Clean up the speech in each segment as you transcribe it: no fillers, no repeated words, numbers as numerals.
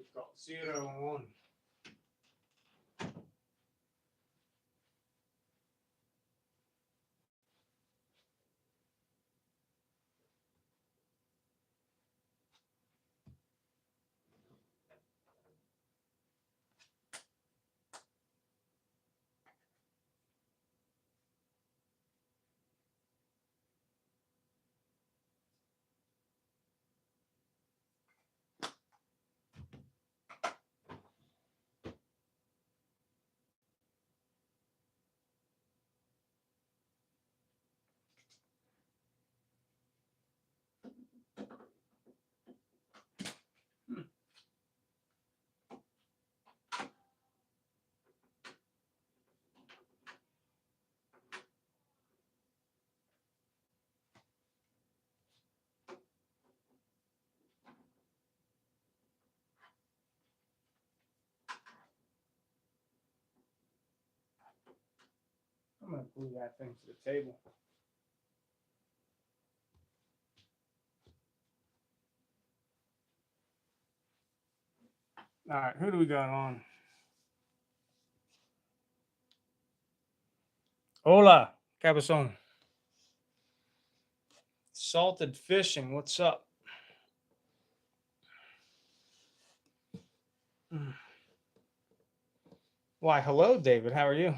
we call it 0 and 1. I'm going to glue that thing to the table. All right, who do we got on? Hola, Cabezon. Salted fishing, what's up? Why, hello, David. How are you?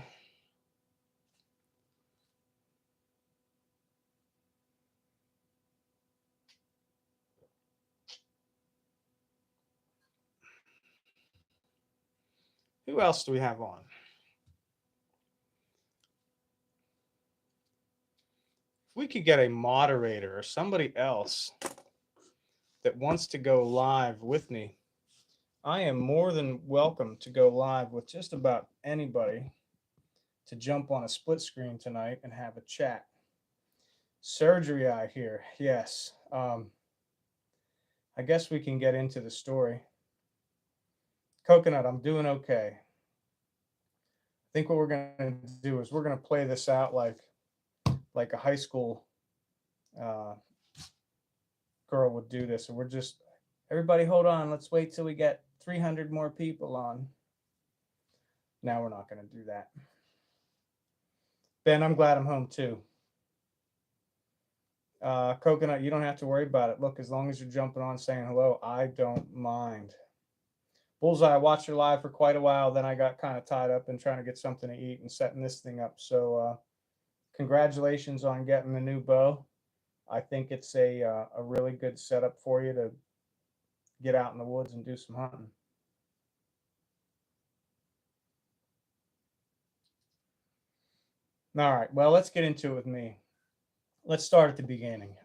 Who else do we have on? If we could get a moderator or somebody else that wants to go live with me, I am more than welcome to go live with just about anybody to jump on a split screen tonight and have a chat. Surgery eye here, yes. I guess we can get into the story. Coconut, I'm doing okay. I think what we're gonna do is we're gonna play this out like a high school girl would do this, and we're just everybody hold on. Let's wait till we get 300 more people on. Now we're not gonna do that. Ben, I'm glad I'm home too. Coconut, you don't have to worry about it. Look, as long as you're jumping on saying hello, I don't mind. Bullseye, I watched your live for quite a while. Then I got kind of tied up in trying to get something to eat and setting this thing up. So congratulations on getting the new bow. I think it's a really good setup for you to get out in the woods and do some hunting. All right, well, let's get into it with me. Let's start at the beginning.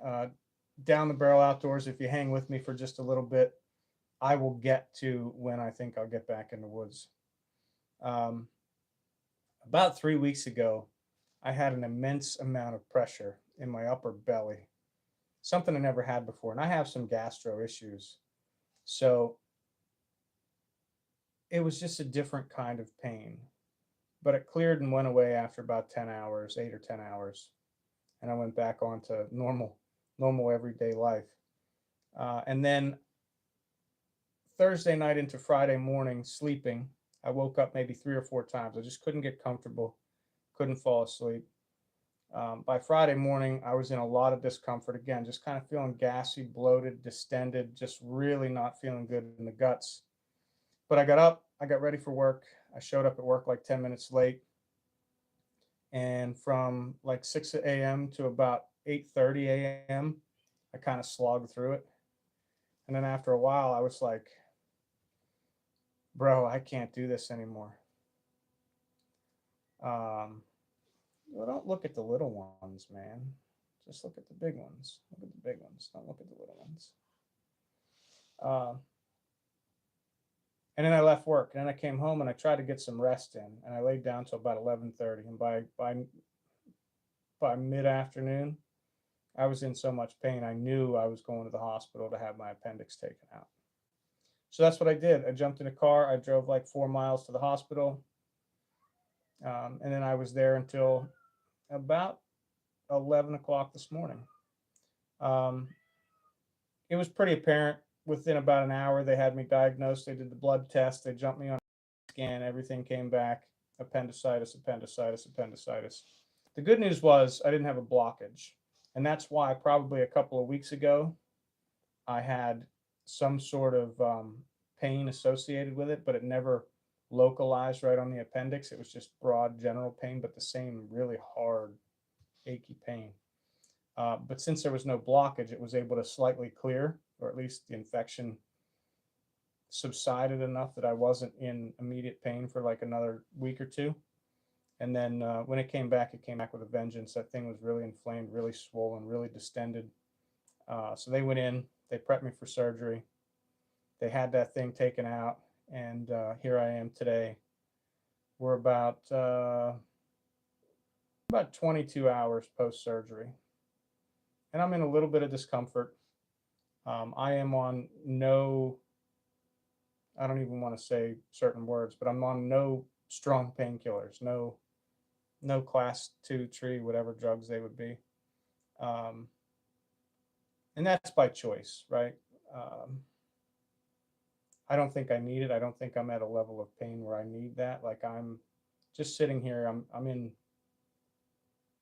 Down the Barrel Outdoors, if you hang with me for just a little bit, I will get to when I think I'll get back in the woods. Um, about 3 weeks ago, I had an immense amount of pressure in my upper belly, something I never had before. And I have some gastro issues. So it was just a different kind of pain. But it cleared and went away after about 10 hours, 8 or 10 hours. And I went back on to normal everyday life. And then Thursday night into Friday morning, sleeping, I woke up maybe 3 or 4 times. I just couldn't get comfortable, couldn't fall asleep. By Friday morning, I was in a lot of discomfort again, just kind of feeling gassy, bloated, distended, just really not feeling good in the guts. But I got up, I got ready for work. I showed up at work like 10 minutes late. And from like 6 a.m. to about 8:30 a.m., I kind of slogged through it. And then after a while, I was like, bro, I can't do this anymore. Well, don't look at the little ones, man. Just look at the big ones. Look at the big ones. Don't look at the little ones. Uh, and then I left work, and then I came home and I tried to get some rest in, and I laid down till about 11:30. And by mid afternoon, I was in so much pain. I knew I was going to the hospital to have my appendix taken out. So that's what I did. I jumped in a car. I drove like 4 miles to the hospital, and then I was there until about 11 o'clock this morning. Um, it was pretty apparent within about an hour, they had me diagnosed. They did the blood test. They jumped me on a scan. Everything came back. Appendicitis, appendicitis, appendicitis. The good news was I didn't have a blockage. And that's why probably a couple of weeks ago, I had some sort of pain associated with it, but it never localized right on the appendix. It was just broad general pain, but the same really hard, achy pain. But since there was no blockage, it was able to slightly clear, or at least the infection subsided enough that I wasn't in immediate pain for like another week or two. And then when it came back with a vengeance. That thing was really inflamed, really swollen, really distended. So they went in, they prepped me for surgery. They had that thing taken out, and here I am today. We're about 22 hours post surgery, and I'm in a little bit of discomfort. I am on no, I don't even want to say certain words, but I'm on no strong painkillers, no class 2 tree, whatever drugs they would be. And that's by choice, right? I don't think I need it. I don't think I'm at a level of pain where I need that. Like, I'm just sitting here, I'm in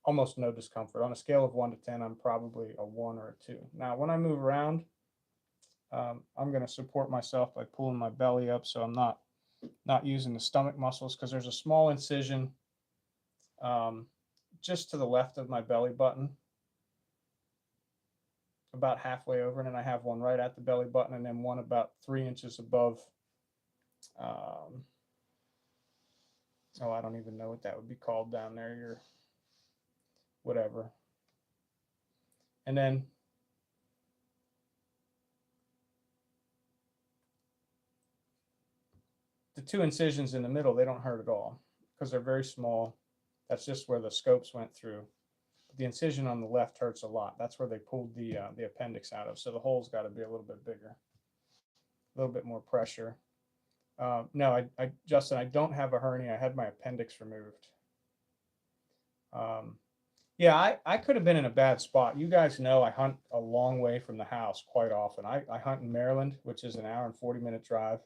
almost no discomfort. On a scale of 1 to 10, I'm probably a 1 or a 2. Now, when I move around, I'm going to support myself by pulling my belly up, so I'm not using the stomach muscles, because there's a small incision just to the left of my belly button, about halfway over, and then I have one right at the belly button, and then one about 3 inches above. I don't even know what that would be called down there. Your whatever. And then the 2 incisions in the middle, they don't hurt at all because they're very small. That's just where the scopes went through. The incision on the left hurts a lot. That's where they pulled the appendix out of. So the hole's got to be a little bit bigger, a little bit more pressure. No, Justin, I don't have a hernia. I had my appendix removed. Yeah, I could have been in a bad spot. You guys know I hunt a long way from the house quite often. I hunt in Maryland, which is an hour and 40-minute drive.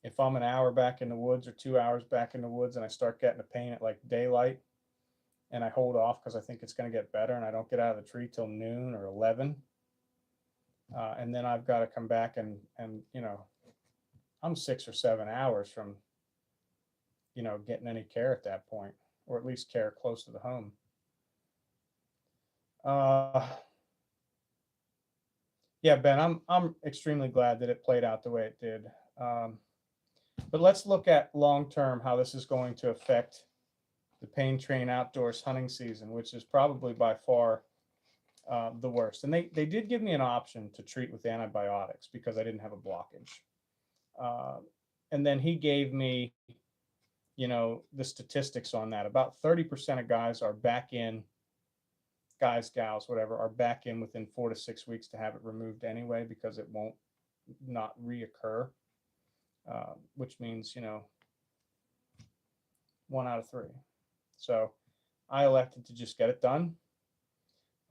If I'm an hour back in the woods or 2 hours back in the woods and I start getting a pain at like daylight, and I hold off because I think it's going to get better, and I don't get out of the tree till noon or 11. And then I've got to come back and I'm 6 or 7 hours from, getting any care at that point, or at least care close to the home. Yeah, Ben, I'm extremely glad that it played out the way it did. But let's look at long term how this is going to affect the Pain Train Outdoors hunting season, which is probably by far the worst. And they did give me an option to treat with antibiotics because I didn't have a blockage. And then he gave me, the statistics on that. About 30% of guys are back in, guys, gals, whatever, are back in within 4 to 6 weeks to have it removed anyway, because it won't not reoccur, which means, 1 out of 3. So I elected to just get it done.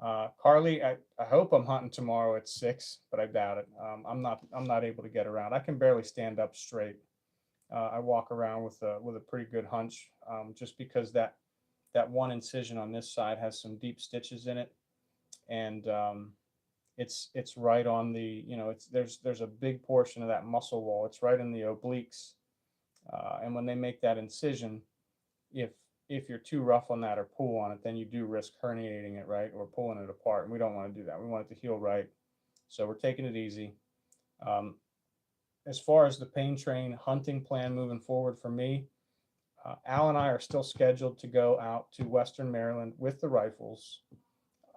Carly, I hope I'm hunting tomorrow at 6, but I doubt it. I'm not able to get around. I can barely stand up straight. I walk around with a pretty good hunch, just because that one incision on this side has some deep stitches in it, and it's right on the, there's a big portion of that muscle wall. It's right in the obliques, and when they make that incision, if you're too rough on that or pull on it, then you do risk herniating it, right, or pulling it apart. And we don't want to do that. We want it to heal right. So we're taking it easy. As far as the Pain Train hunting plan moving forward for me, Al and I are still scheduled to go out to Western Maryland with the rifles.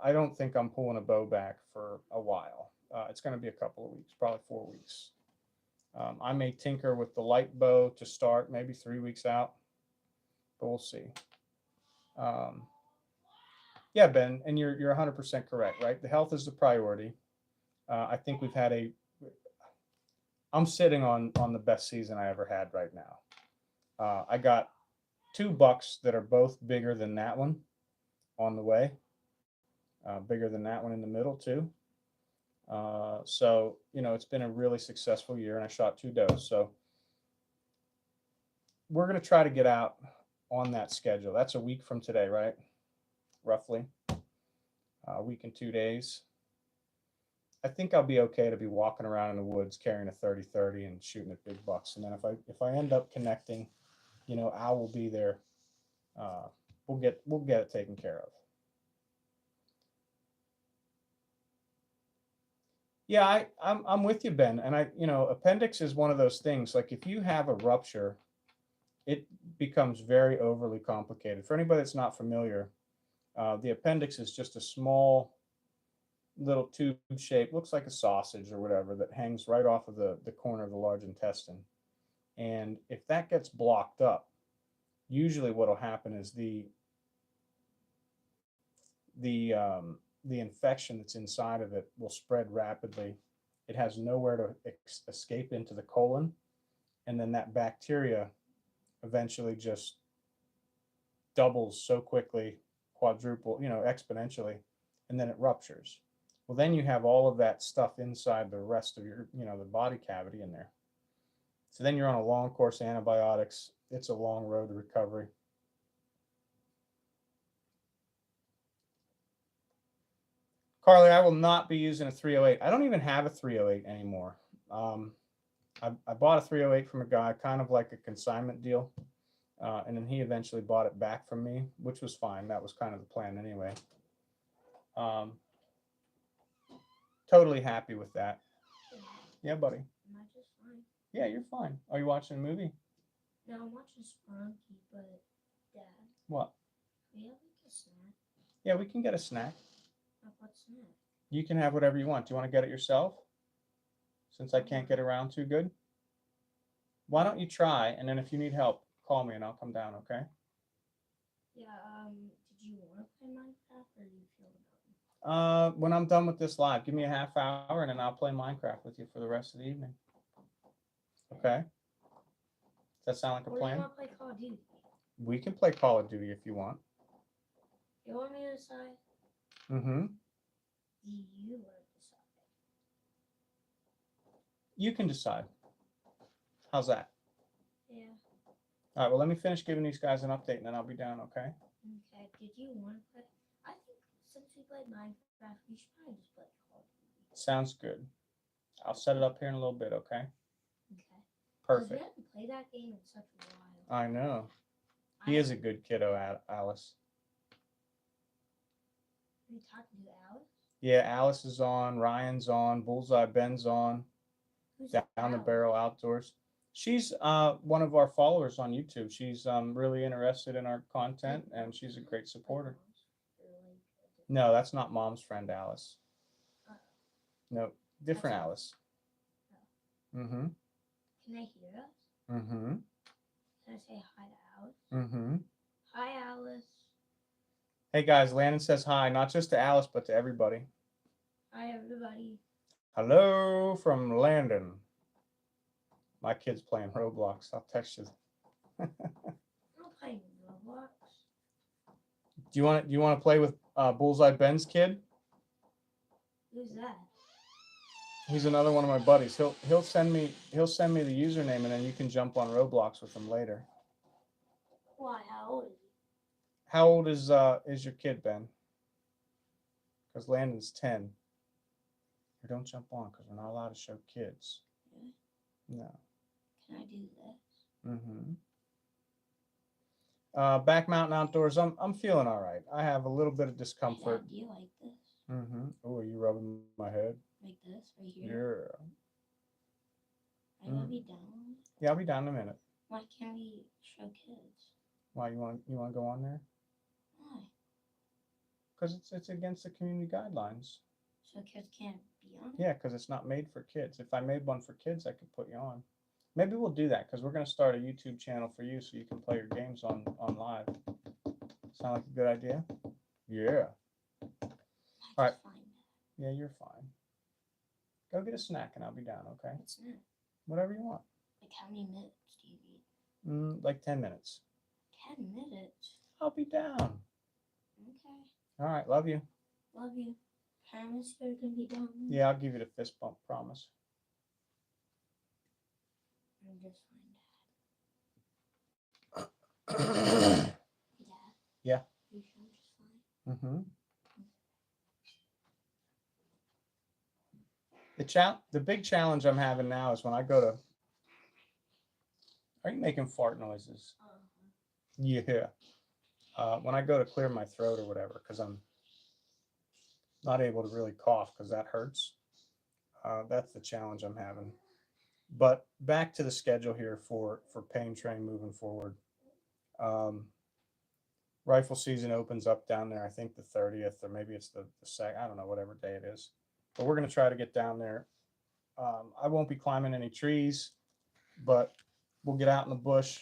I don't think I'm pulling a bow back for a while. It's going to be a couple of weeks, probably 4 weeks. I may tinker with the light bow to start, maybe 3 weeks out, but we'll see. Yeah, Ben, and you're 100% correct, right? The health is the priority. I think I'm sitting on the best season I ever had right now. I got 2 bucks that are both bigger than that one on the way, bigger than that one in the middle too. So, it's been a really successful year, and I shot 2 does. So we're going to try to get out on that schedule. That's a week from today, right? Roughly a week and 2 days. I think I'll be okay to be walking around in the woods carrying a 30-30 and shooting at big bucks. And then if I end up connecting, Al will be there. Uh, we'll get it taken care of. Yeah, I'm with you, Ben. And appendix is one of those things. Like if you have a rupture, it becomes very overly complicated. For anybody that's not familiar, the appendix is just a small little tube shape, looks like a sausage or whatever, that hangs right off of the corner of the large intestine. And if that gets blocked up, usually what'll happen is the infection that's inside of it will spread rapidly. It has nowhere to escape into the colon, and then that bacteria eventually just doubles so quickly, quadruple, exponentially, and then it ruptures. Well, then you have all of that stuff inside the rest of your, the body cavity in there. So then you're on a long course of antibiotics. It's a long road to recovery. Carly, I will not be using a 308. I don't even have a 308 anymore. I bought a 308 from a guy, kind of like a consignment deal. And then he eventually bought it back from me, which was fine. That was kind of the plan anyway. Um, totally happy with that. Yeah, buddy. Am I just fine? Yeah, you're fine. Are you watching a movie? No, I'm watching Sprunky, but Dad, What? we have like a snack. Yeah, we can get a snack. What snack? You can have whatever you want. Do you want to get it yourself? Since I can't get around too good? Why don't you try? And then if you need help, call me and I'll come down, okay? Yeah, did you want to play Minecraft or do you feel about it? When I'm done with this live, give me a half hour and then I'll play Minecraft with you for the rest of the evening. Okay? Does that sound like a Or do you plan? want to play Call of Duty? We can play Call of Duty if you want. You want me to decide? Mm-hmm. Do you want to decide? You can decide. How's that? Yeah. All right, well, let me finish giving these guys an update and then I'll be down, okay? Okay, did you want to play? I think since we played Minecraft, we should probably just play Call of Duty. Sounds good. I'll set it up here in a little bit, okay? Okay. Perfect. We haven't played that game in such a while. I know. He is a good kiddo, Alice. Are you talking to Alice? Yeah, Alice is on, Ryan's on, Bullseye Ben's on, Who's Down the Alice? Barrel Outdoors. She's one of our followers on YouTube. She's really interested in our content and she's a great supporter. No, that's not Mom's friend Alice. No, different Alice. Mm-hmm. Can they hear us? Mm-hmm. Can I say hi to Alice? Mm-hmm. Hi, Alice. Hey guys, Landon says hi, not just to Alice, but to everybody. Hi, everybody. Hello from Landon. My kid's playing Roblox. I'll text you. I'm playing Roblox. Do you want to play with Bullseye Ben's kid? Who's that? He's another one of my buddies. He'll send me the username and then you can jump on Roblox with him later. Why? How old is he? How old is your kid, Ben? Because Landon's 10. Or don't jump on because we're not allowed to show kids. Really? No. Can I do this? Mm-hmm. Back Mountain Outdoors. I'm feeling all right. I have a little bit of discomfort. Dad, do you like this? Mm-hmm. Oh, are you rubbing my head? Like this, right here? Yeah. Are you gonna be down? Yeah, I'll be down in a minute. Why can't we show kids? Why you want to go on there? Why? Because it's against the community guidelines. So kids can't be on it? Yeah, because it's not made for kids. If I made one for kids, I could put you on. Maybe we'll do that because we're going to start a YouTube channel for you so you can play your games on live. Sound like a good idea? Yeah. All right. Fine. Yeah, you're fine. Go get a snack and I'll be down, okay? What's that? Whatever you want. Like how many minutes do you need? Like 10 minutes. 10 minutes? I'll be down. Okay. All right. Love you. Love you. Promise you're gonna be down. Yeah, I'll give you the fist bump promise. I'm just fine, mm-hmm. Dad. Yeah. You sure I'm just fine? The big challenge I'm having now is when I go to. Are you making fart noises? Yeah. When I go to clear my throat or whatever, because I'm not able to really cough because that hurts. That's the challenge I'm having. But back to the schedule here for Pain Train moving forward. Um, Rifle season opens up down there. I think the 30th, or maybe it's the second. I don't know, whatever day it is. But we're going to try to get down there. I won't be climbing any trees, but we'll get out in the bush,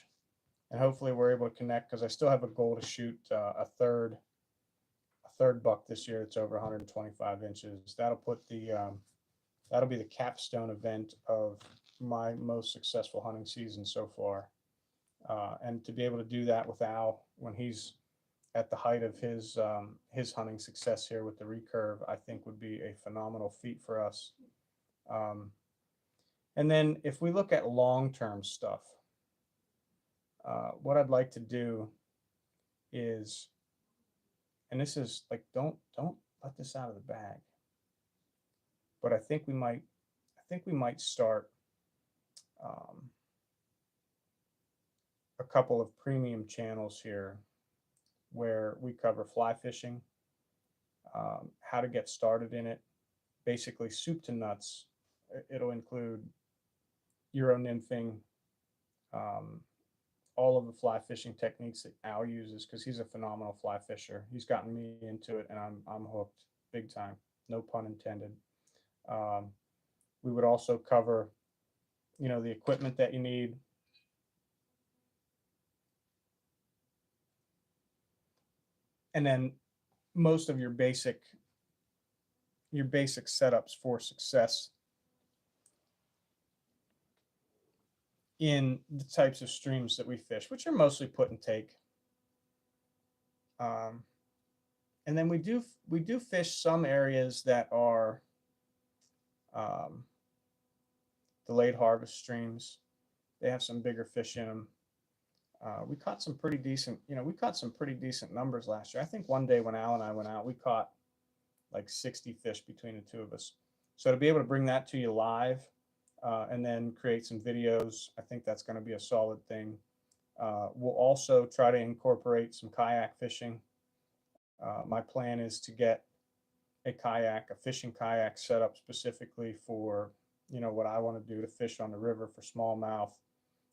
and hopefully we're able to connect because I still have a goal to shoot a third buck this year. It's over 125 inches. That'll be the capstone event of my most successful hunting season so far. And to be able to do that with Al when he's at the height of his hunting success here with the recurve, I think would be a phenomenal feat for us. Um, and then if we look at long term stuff, what I'd like to do is, and this is like don't let this out of the bag, but I think we might start um, a couple of premium channels here where we cover fly fishing, how to get started in it, basically soup to nuts. It'll include Euro nymphing, um, all of the fly fishing techniques that Al uses because he's a phenomenal fly fisher. He's gotten me into it, and I'm hooked big time. No pun intended. Um, we would also cover, the equipment that you need. And then most of your basic setups for success in the types of streams that we fish, which are mostly put and take. Um, and then we do fish some areas that are um, delayed harvest streams. They have some bigger fish in them. We caught some pretty decent, we caught some pretty decent numbers last year. I think one day when Al and I went out, we caught like 60 fish between the two of us. So to be able to bring that to you live and then create some videos, I think that's going to be a solid thing. We'll also try to incorporate some kayak fishing. My plan is to get a fishing kayak set up specifically for, what I want to do to fish on the river for smallmouth,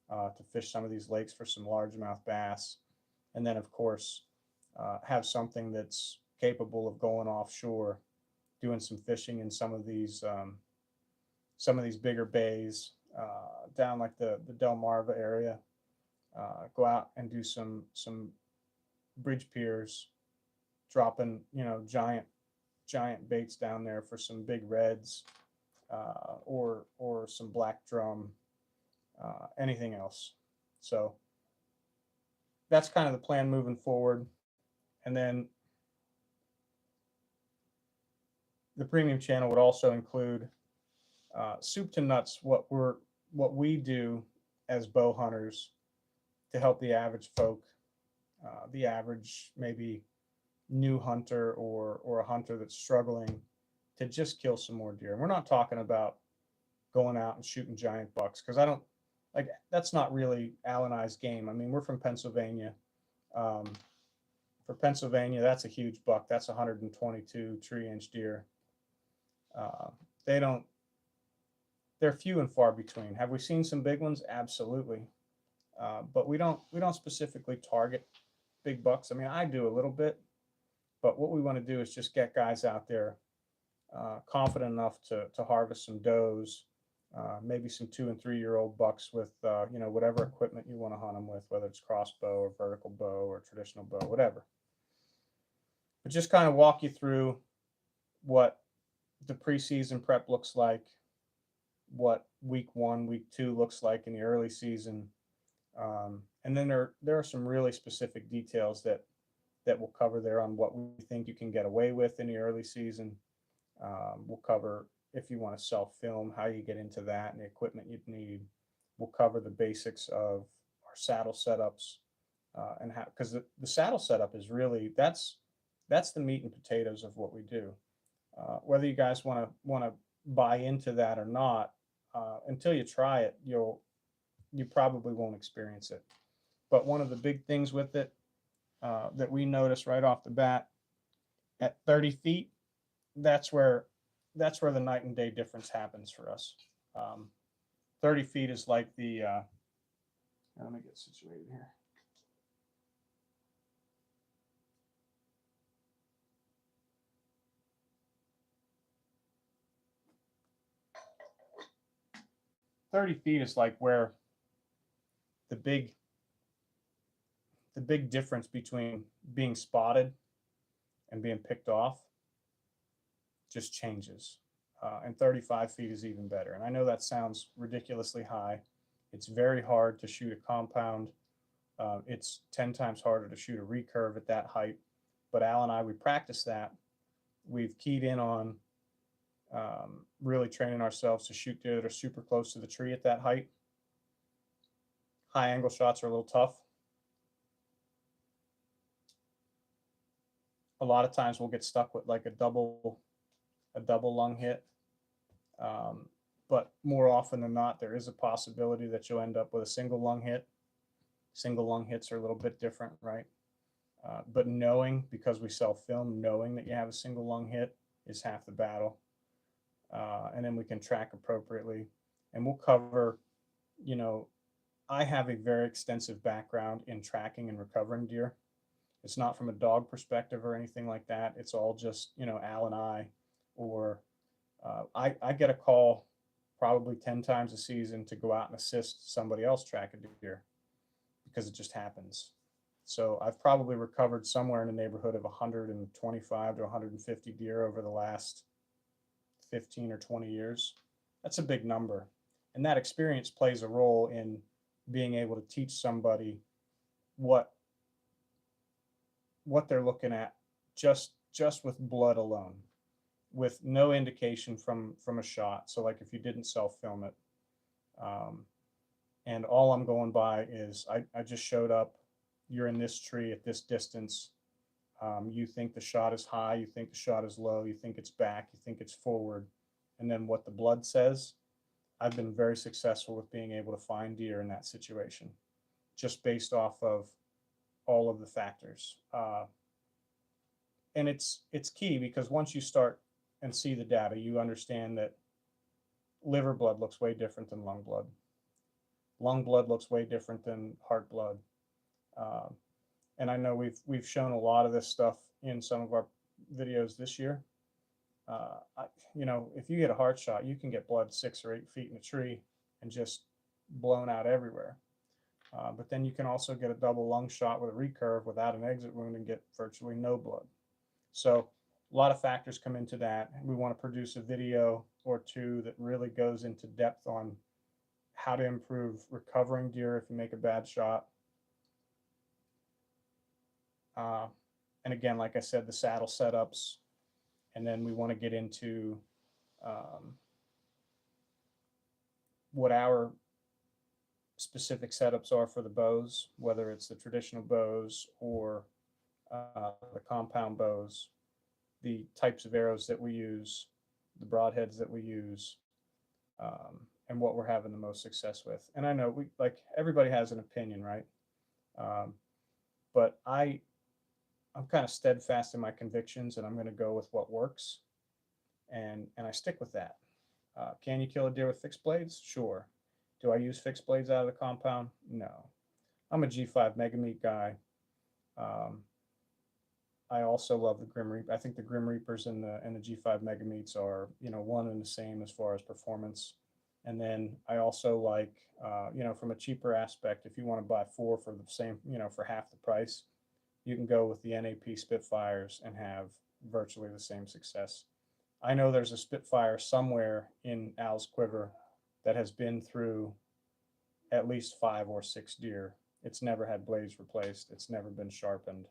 to fish some of these lakes for some largemouth bass, and then of course have something that's capable of going offshore, doing some fishing in some of these bigger bays down like the Delmarva area. Go out and do some bridge piers, dropping giant baits down there for some big reds, or some black drum, anything else. So that's kind of the plan moving forward. And then the premium channel would also include soup to nuts, what we do as bow hunters to help the average folk, the average maybe new hunter or a hunter that's struggling to just kill some more deer. And we're not talking about going out and shooting giant bucks because I don't like that's not really Al and I's game. I mean, we're from Pennsylvania. Um, for Pennsylvania, that's a huge buck. That's 122 tree inch deer. Uh, they don't. They're few and far between. Have we seen some big ones? Absolutely. But we don't specifically target big bucks. I mean, I do a little bit, but what we want to do is just get guys out there confident enough to harvest some does, maybe some 2 and 3 year old bucks with whatever equipment you want to hunt them with, whether it's crossbow or vertical bow or traditional bow, whatever. But just kind of walk you through what the preseason prep looks like, what week 1, week 2 looks like in the early season, and then there are some really specific details that we'll cover there on what we think you can get away with in the early season, We'll cover if you want to self film, how you get into that and the equipment you'd need. We'll cover the basics of our saddle setups and how, because the saddle setup is really that's the meat and potatoes of what we do. Whether you guys want to buy into that or not, until you try it, you probably won't experience it. But one of the big things with it that we notice right off the bat at 30 feet, that's where the night and day difference happens for us. Um, 30 feet is like let me get situated here. 30 feet is like where the big difference between being spotted and being picked off just changes. And 35 feet is even better. And I know that sounds ridiculously high. It's very hard to shoot a compound. It's 10 times harder to shoot a recurve at that height. But Al and I, we practice that. We've keyed in on really training ourselves to shoot deer that are super close to the tree at that height. High angle shots are a little tough. A lot of times we'll get stuck with like a double lung hit. But more often than not, there is a possibility that you'll end up with a single lung hit. Single lung hits are a little bit different, right? But knowing, because we self film, knowing that you have a single lung hit is half the battle. And then we can track appropriately. And we'll cover, you know, I have a very extensive background in tracking and recovering deer. It's not from a dog perspective or anything like that. It's all just, Al and I, or I get a call probably 10 times a season to go out and assist somebody else track a deer because it just happens. So I've probably recovered somewhere in the neighborhood of 125 to 150 deer over the last 15 or 20 years. That's a big number. And that experience plays a role in being able to teach somebody what they're looking at just with blood alone, with no indication from a shot. So like if you didn't self film it, and all I'm going by is I just showed up, you're in this tree at this distance, you think the shot is high, you think the shot is low, you think it's back, you think it's forward, and then what the blood says. I've been very successful with being able to find deer in that situation, just based off of all of the factors. And it's key because once you start and see the data, you understand that liver blood looks way different than lung blood. Lung blood looks way different than heart blood. And I know we've shown a lot of this stuff in some of our videos this year. If you get a heart shot, you can get blood 6 or 8 feet in a tree and just blown out everywhere. But then you can also get a double lung shot with a recurve without an exit wound and get virtually no blood. So a lot of factors come into that. We want to produce a video or two that really goes into depth on how to improve recovering deer if you make a bad shot. And again, like I said, the saddle setups. And then we want to get into what our specific setups are for the bows, whether it's the traditional bows or the compound bows, the types of arrows that we use, the broadheads that we use, and what we're having the most success with. And I know everybody has an opinion, right? But I'm kind of steadfast in my convictions, and I'm going to go with what works, and I stick with that. Can you kill a deer with fixed blades? Sure. Do I use fixed blades out of the compound? No. I'm a G5 Mega Meat guy. I also love the Grim Reaper. I think the Grim Reapers and the G5 Mega Meats are one and the same as far as performance. And then I also like from a cheaper aspect, if you want to buy 4 for the same for half the price, you can go with the NAP Spitfires and have virtually the same success. I know there's a Spitfire somewhere in Al's quiver that has been through at least 5 or 6 deer. It's never had blades replaced. It's never been sharpened.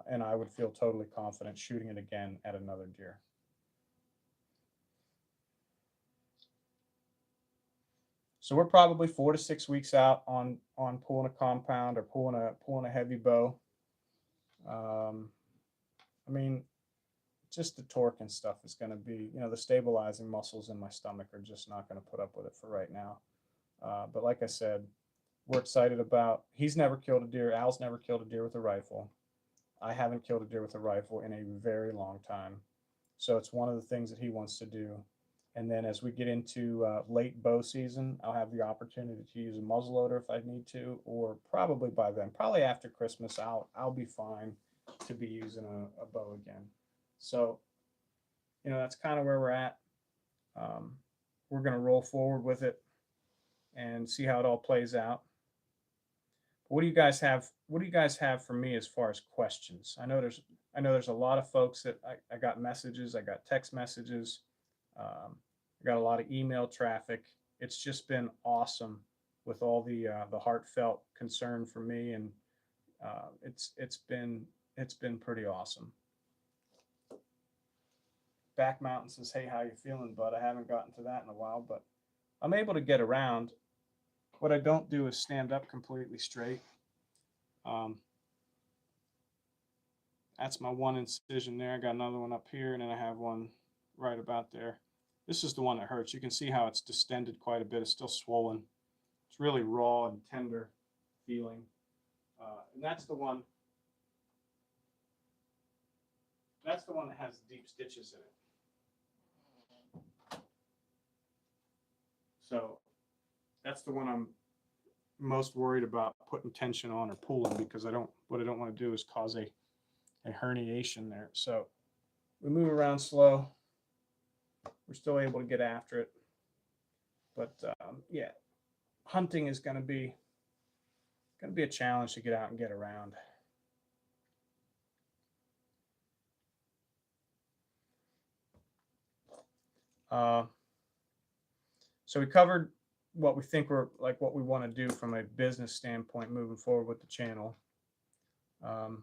And I would feel totally confident shooting it again at another deer. So we're probably 4 to 6 weeks out on pulling a compound or pulling a heavy bow. Um, I mean, just the torque and stuff is going to be, the stabilizing muscles in my stomach are just not going to put up with it for right now. But like I said, we're excited about. He's never killed a deer. Al's never killed a deer with a rifle. I haven't killed a deer with a rifle in a very long time. So it's one of the things that he wants to do. And then as we get into late bow season, I'll have the opportunity to use a muzzleloader if I need to, or probably by then, probably after Christmas, I'll be fine to be using a bow again. So, that's kind of where we're at. We're going to roll forward with it and see how it all plays out. What do you guys have? What do you guys have for me as far as questions? I know there's a lot of folks that I got messages, I got text messages, I got a lot of email traffic. It's just been awesome with all the heartfelt concern for me, and it's been pretty awesome. Back Mountain says, "Hey, how you feeling, bud?" I haven't gotten to that in a while, but I'm able to get around. What I don't do is stand up completely straight. Um, that's my one incision there. I got another one up here, and then I have one right about there. This is the one that hurts. You can see how it's distended quite a bit. It's still swollen. It's really raw and tender feeling. And that's the one. That's the one that has deep stitches in it. So that's the one I'm most worried about putting tension on or pulling, because what I don't want to do is cause a herniation there. So we move around slow. We're still able to get after it. But yeah, hunting is going to be a challenge to get out and get around. So we covered what we think what we want to do from a business standpoint moving forward with the channel. You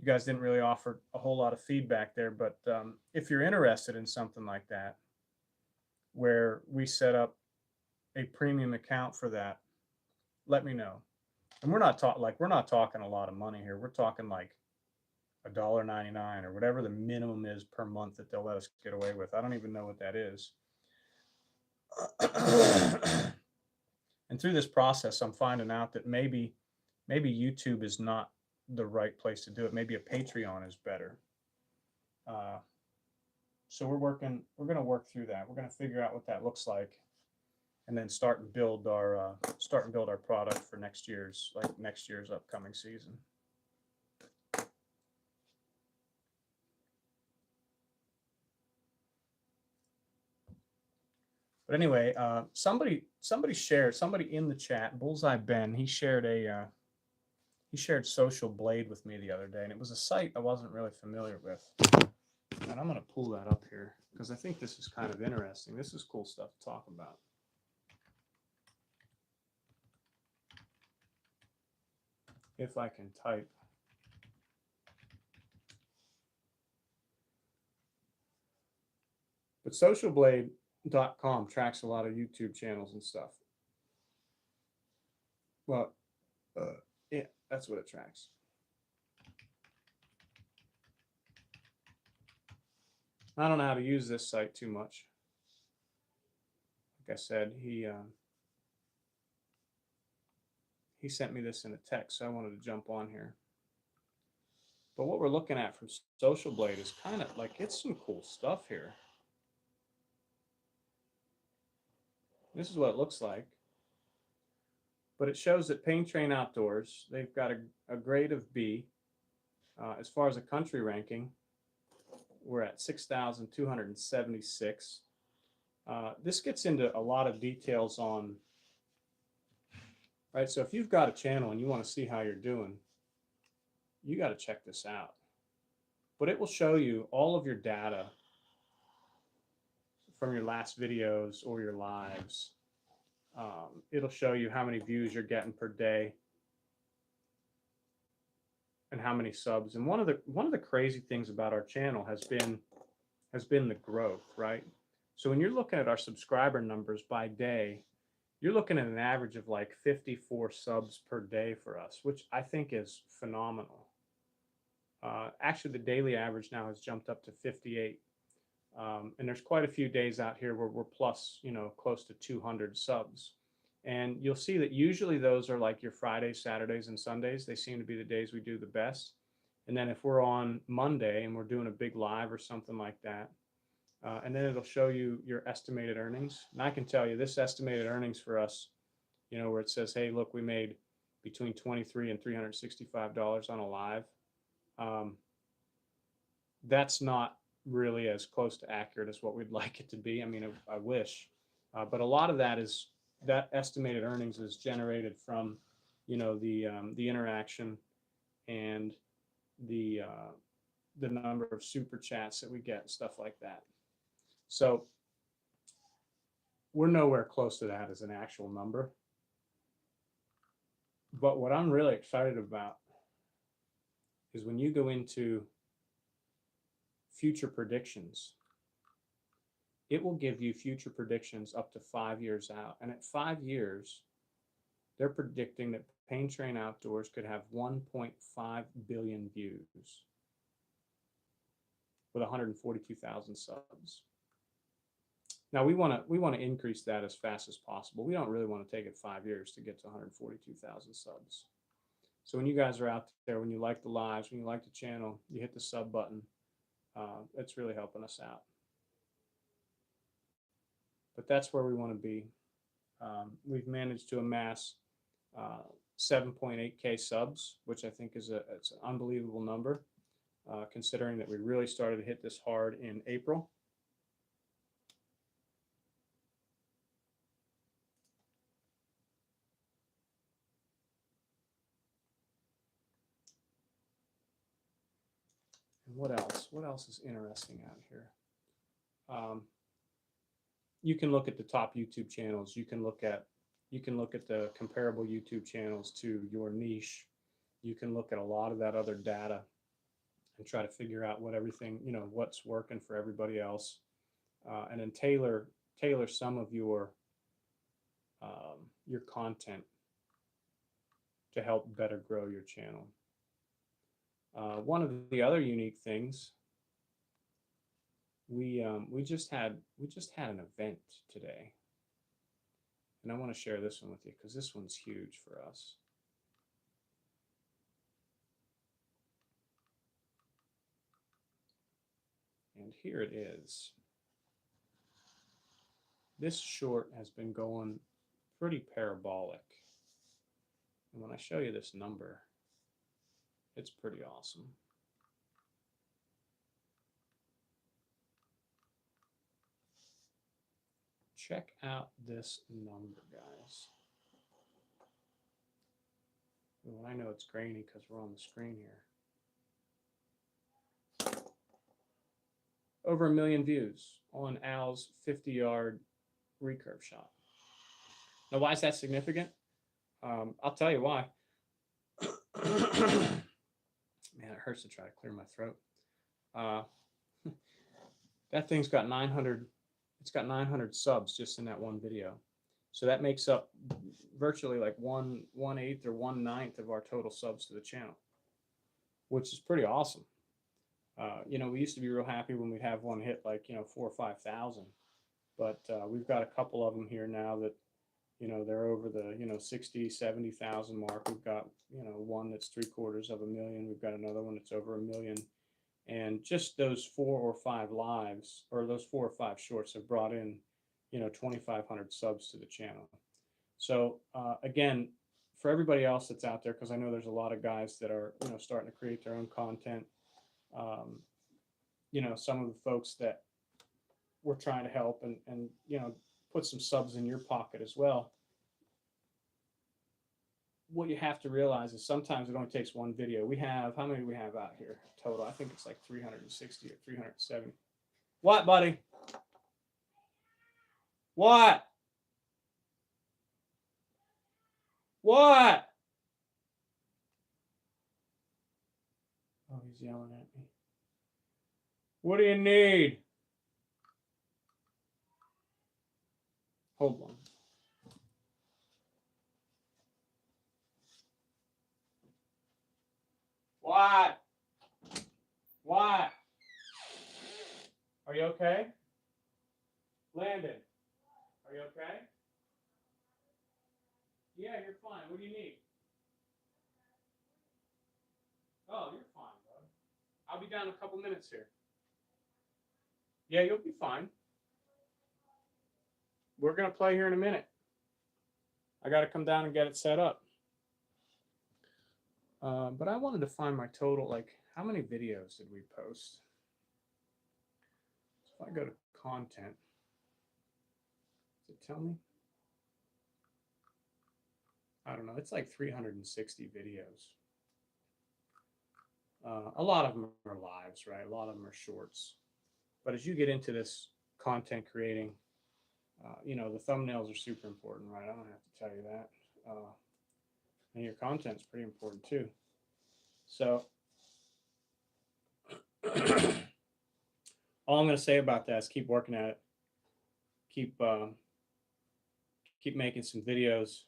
guys didn't really offer a whole lot of feedback there, but if you're interested in something like that, where we set up a premium account for that, let me know. And we're not talking a lot of money here. We're talking like $1.99 or whatever the minimum is per month that they'll let us get away with. I don't even know what that is. And through this process, I'm finding out that maybe YouTube is not the right place to do it. Maybe a Patreon is better. So we're going to work through that. We're going to figure out what that looks like, and then start and build our product for next year's upcoming season. But anyway, somebody in the chat, Bullseye Ben, he shared Social Blade with me the other day, and it was a site I wasn't really familiar with. And I'm going to pull that up here because I think this is kind of interesting. This is cool stuff to talk about. If I can type. But socialblade.com tracks a lot of YouTube channels and stuff. Well, yeah, that's what it tracks. I don't know how to use this site too much. Like I said, he sent me this in a text, so I wanted to jump on here. But what we're looking at from Social Blade is kind of like, it's some cool stuff here. This is what it looks like. But it shows that Pain Train Outdoors, they've got a grade of B. As far as a country ranking, we're at 6,276. This gets into a lot of details on, right? So if you've got a channel and you want to see how you're doing, you got to check this out. But it will show you all of your data from your last videos or your lives. It'll show you how many views you're getting per day and how many subs. And one of the crazy things about our channel has been the growth, right? So when you're looking at our subscriber numbers by day, you're looking at an average of like 54 subs per day for us, which I think is phenomenal. Actually, the daily average now has jumped up to 58. And there's quite a few days out here where we're plus, close to 200 subs. And you'll see that usually those are like your Fridays, Saturdays, and Sundays. They seem to be the days we do the best. And then if we're on Monday and we're doing a big live or something like that, and then it'll show you your estimated earnings. And I can tell you this estimated earnings for us, where it says, hey, look, we made between $23 and $365 on a live. That's not really as close to accurate as what we'd like it to be. I mean, I wish, but a lot of that estimated earnings is generated from, the interaction and the number of super chats that we get and stuff like that. So we're nowhere close to that as an actual number. But what I'm really excited about is when you go into future predictions, it will give you future predictions up to 5 years out. And at 5 years, they're predicting that Pain Train Outdoors could have 1.5 billion views with 142,000 subs. Now we want to increase that as fast as possible. We don't really want to take it 5 years to get to 142,000 subs. So when you guys are out there, when you like the lives, when you like the channel, you hit the sub button. It's really helping us out. But that's where we want to be. We've managed to amass 7.8K subs, which I think it's an unbelievable number, considering that we really started to hit this hard in April. And what else? What else is interesting out here? You can look at the top YouTube channels. You can look at the comparable YouTube channels to your niche. You can look at a lot of that other data and try to figure out what everything, what's working for everybody else, and then tailor some of your content to help better grow your channel. One of the other unique things, we just had an event today, and I want to share this one with you because this one's huge for us. And here it is. This short has been going pretty parabolic, and when I show you this number, it's pretty awesome. Check out this number, guys. Well, I know it's grainy because we're on the screen here. Over 1 million views on Al's 50-yard recurve shot. Now, why is that significant? I'll tell you why. Man, it hurts to try to clear my throat. That thing's got 900. It's got 900 subs just in that one video. So that makes up virtually like 1/8 or 1/9 of our total subs to the channel, which is pretty awesome. We used to be real happy when we'd have one hit like, 4,000 or 5,000, but we've got a couple of them here now that, they're over the, 60, 70,000 mark. We've got, one that's 750,000. We've got another one that's over 1 million. And just those 4 or 5 lives, or those 4 or 5 shorts, have brought in, 2,500 subs to the channel. So again, for everybody else that's out there, because I know there's a lot of guys that are, starting to create their own content. Some of the folks that we're trying to help and put some subs in your pocket as well. What you have to realize is sometimes it only takes one video. We have, how many do we have out here total? I think it's like 360 or 370. What, buddy? What? What? Oh, he's yelling at me. What do you need? Hold on. What? What? Are you okay? Landon, are you okay? Yeah, you're fine. What do you need? Oh, you're fine, bud. I'll be down in a couple minutes here. Yeah, you'll be fine. We're going to play here in a minute. I got to come down and get it set up. But I wanted to find my total, like, how many videos did we post? So if I go to content, does it tell me? I don't know. It's like 360 videos. A lot of them are lives, right? A lot of them are shorts. But as you get into this content creating, the thumbnails are super important, right? I don't have to tell you that. And your content's pretty important too. So all I'm going to say about that is keep working at it. Keep making some videos.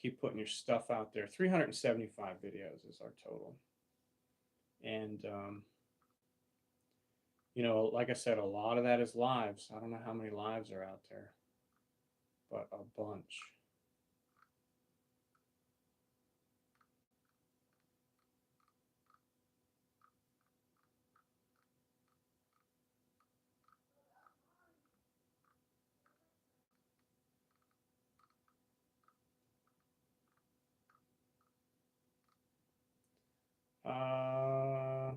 Keep putting your stuff out there. 375 videos is our total. And, like I said, a lot of that is lives. I don't know how many lives are out there, but a bunch. Uh,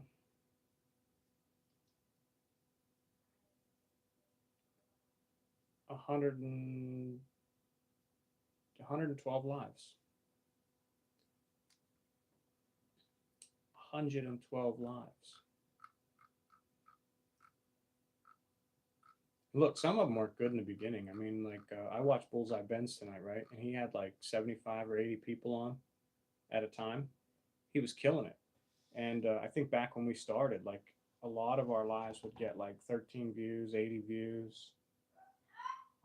112 lives. 112 lives. Look, some of them weren't good in the beginning. I mean, like I watched Bullseye Ben's tonight, right? And he had like 75 or 80 people on at a time. He was killing it. And I think back when we started, like a lot of our lives would get like 13 views, 80 views,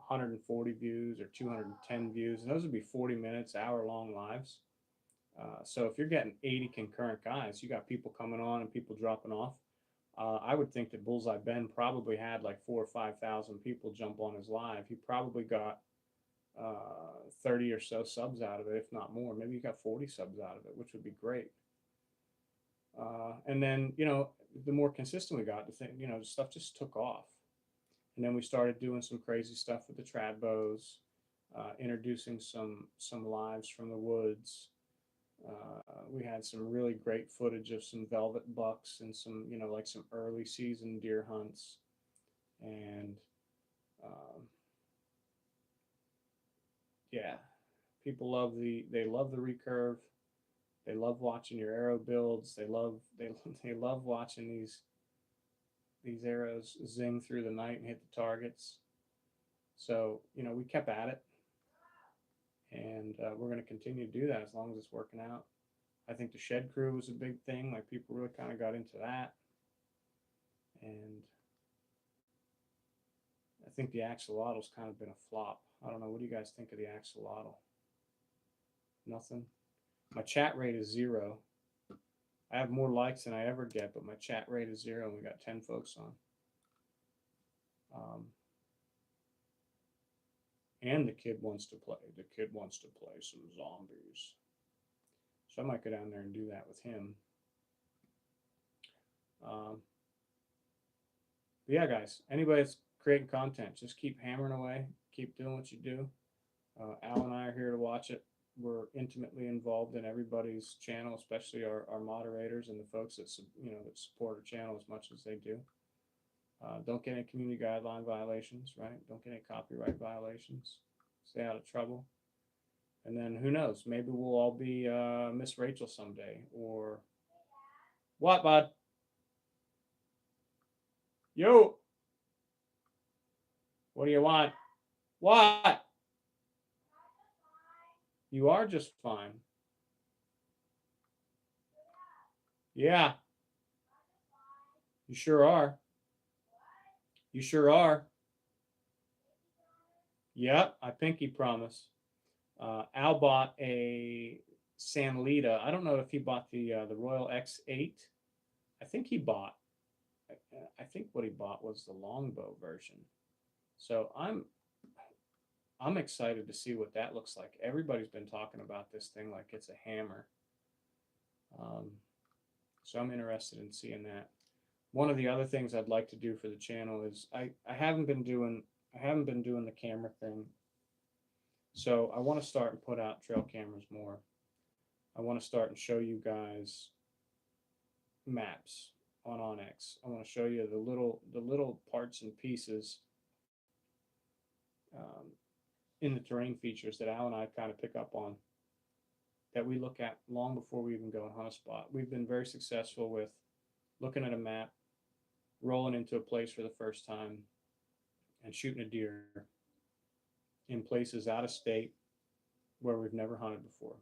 140 views, or 210 views. And those would be 40 minutes, hour-long lives. So if you're getting 80 concurrent guys, you got people coming on and people dropping off. I would think that Bullseye Ben probably had like 4,000 or 5,000 people jump on his live. He probably got 30 or so subs out of it, if not more. Maybe he got 40 subs out of it, which would be great. And then, the more consistent we got, the thing, the stuff just took off. And then we started doing some crazy stuff with the trad bows, introducing some lives from the woods. We had some really great footage of some velvet bucks and some, like some early season deer hunts. And yeah, people they love the recurve. They love watching your arrow builds. They love watching these arrows zing through the night and hit the targets. So, we kept at it. And we're going to continue to do that as long as it's working out. I think the shed crew was a big thing. Like people really kind of got into that. And I think the axolotl's kind of been a flop. I don't know. What do you guys think of the axolotl? Nothing? My chat rate is 0. I have more likes than I ever get, but my chat rate is 0, and we got 10 folks on. And the kid wants to play. The kid wants to play some zombies. So I might go down there and do that with him. But yeah, guys, anybody that's creating content, just keep hammering away. Keep doing what you do. Al and I are here to watch it. We're intimately involved in everybody's channel, especially our moderators and the folks that that support our channel as much as they do. Don't get any community guideline violations, right? Don't get any copyright violations. Stay out of trouble. And then who knows? Maybe we'll all be Miss Rachel someday. Or what, bud? Yo. What do you want? What? You are just fine. Yeah. You sure are. You sure are. Yep, I pinky promise. Al bought a Sanlita. I don't know if he bought the Royal X8. I think he bought. I think what he bought was the longbow version. So I'm excited to see what that looks like. Everybody's been talking about this thing like it's a hammer. Um, so I'm interested in seeing that. One of the other things I'd like to do for the channel is I haven't been doing the camera thing. So I want to start and put out trail cameras more. I want to start and show you guys maps on onX. I want to show you the little parts and pieces um, in the terrain features that Al and I kind of pick up on that we look at long before we even go and hunt a spot. We've been very successful with looking at a map, rolling into a place for the first time, and shooting a deer in places out of state where we've never hunted before.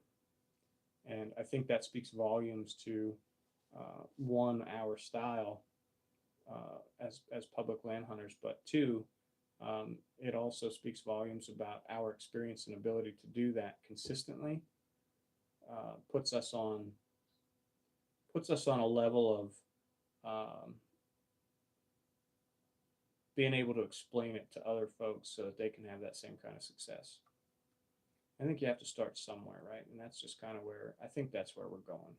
And I think that speaks volumes to one, our style as public land hunters, but two, it also speaks volumes about our experience and ability to do that consistently. Puts us on a level of being able to explain it to other folks so that they can have that same kind of success. I think you have to start somewhere, right? And that's just kind of where I think that's where we're going.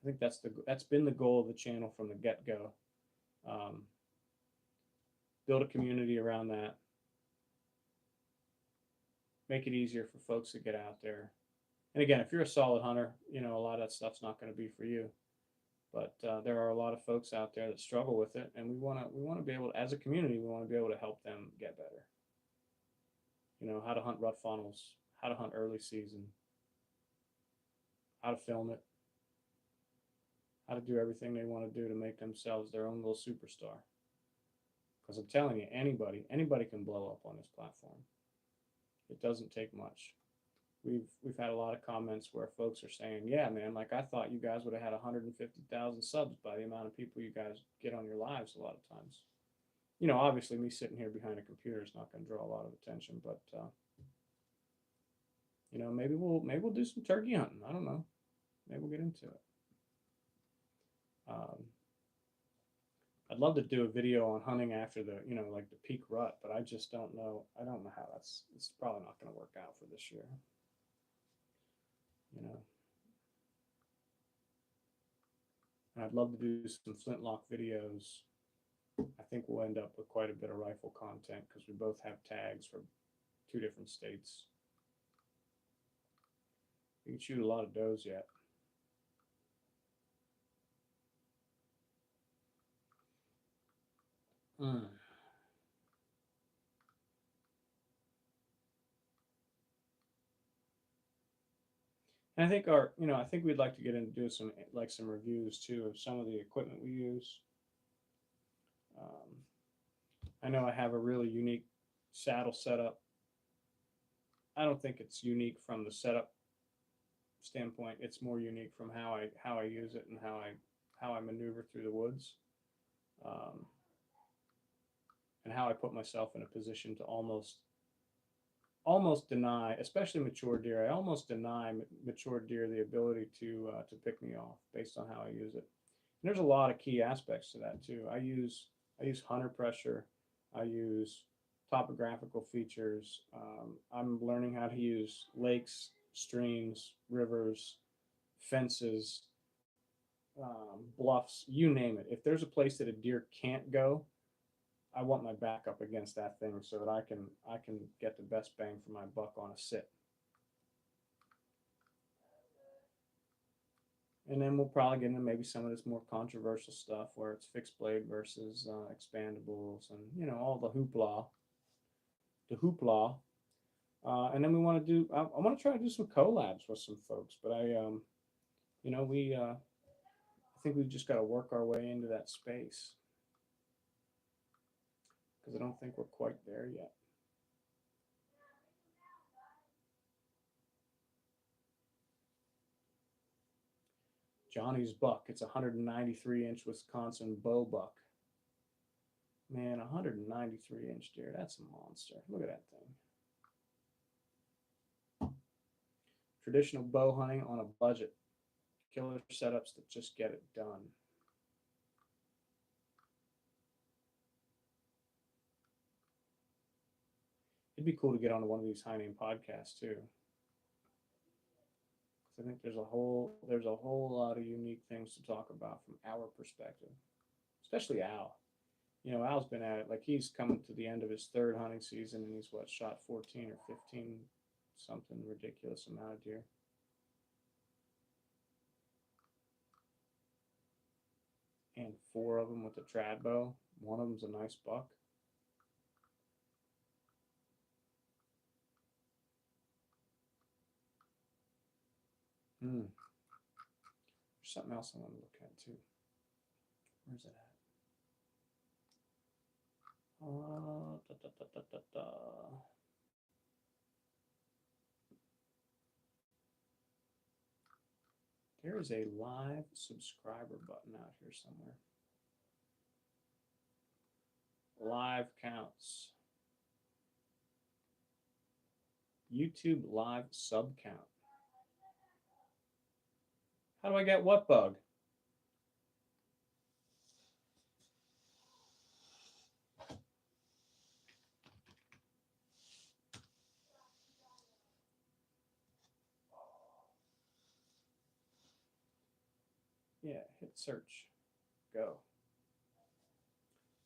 I think that's been the goal of the channel from the get-go. Build a community around that. Make it easier for folks to get out there. And again, if you're a solid hunter, you know, a lot of that stuff's not going to be for you. But there are a lot of folks out there that struggle with it, and we want to be able to, as a community, we want to be able to help them get better. You know, how to hunt rut funnels, how to hunt early season, how to film it, how to do everything they want to do to make themselves their own little superstar. Because I'm telling you, anybody can blow up on this platform. It doesn't take much. We've had a lot of comments where folks are saying, yeah, man, like I thought you guys would have had 150,000 subs by the amount of people you guys get on your lives a lot of times. You know, obviously me sitting here behind a computer is not going to draw a lot of attention, but you know, maybe we'll do some turkey hunting. I don't know. Maybe we'll get into it. I'd love to do a video on hunting after the, you know, like the peak rut, but I just don't know. I don't know how it's probably not going to work out for this year. You know, and I'd love to do some flintlock videos. I think we'll end up with quite a bit of rifle content because we both have tags for 2 different states. We can shoot a lot of does yet. And I think I think we'd like to get into do some reviews too of some of the equipment we use. I know I have a really unique saddle setup. I don't think it's unique from the setup standpoint. It's more unique from how I use it and how I maneuver through the woods, and how I put myself in a position to almost deny, especially mature deer. I almost deny mature deer the ability to pick me off based on how I use it. And there's a lot of key aspects to that too. I use hunter pressure. I use topographical features. I'm learning how to use lakes, streams, rivers, fences, bluffs, you name it. If there's a place that a deer can't go, I want my back up against that thing so that I can get the best bang for my buck on a sit. And then we'll probably get into maybe some of this more controversial stuff where it's fixed blade versus expandables and, you know, all the hoopla. And then we want to do, I want to try to do some collabs with some folks, but I think we've just got to work our way into that space because I don't think we're quite there yet. Johnny's buck. It's a 193-inch Wisconsin bow buck. Man, 193-inch deer. That's a monster. Look at that thing. Traditional bow hunting on a budget. Killer setups that just get it done. It'd be cool to get onto one of these high name podcasts too. I think there's a whole lot of unique things to talk about from our perspective, especially Al. You know, Al's been at it, like he's coming to the end of his third hunting season, and he's what, shot 14 or 15 something ridiculous amount of deer. And 4 of them with the trad bow. One of them's a nice buck. There's something else I want to look at too. Where's it at? There is a live subscriber button out here somewhere. Live counts. YouTube live sub count. How do I get what bug? Yeah, hit search. Go.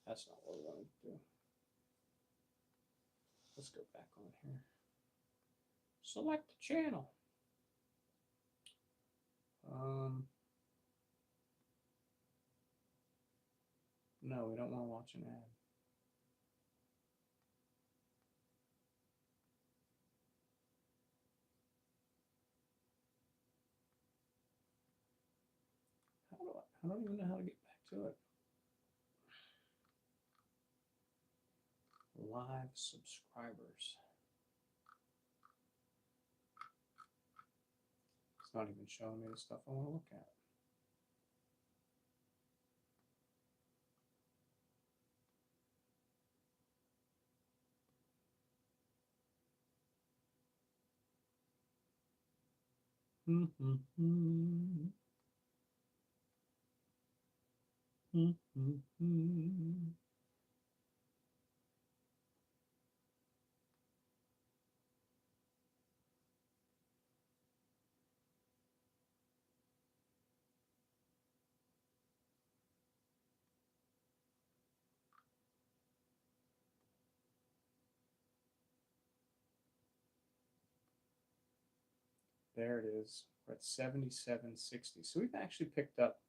That's not what we wanted to do. Let's go back on here. Select the channel. No, we don't want to watch an ad. I don't even know how to get back to it. Live subscribers. It's not even showing me the stuff I want to look at. There it is. We're at 7760. So we've actually picked up,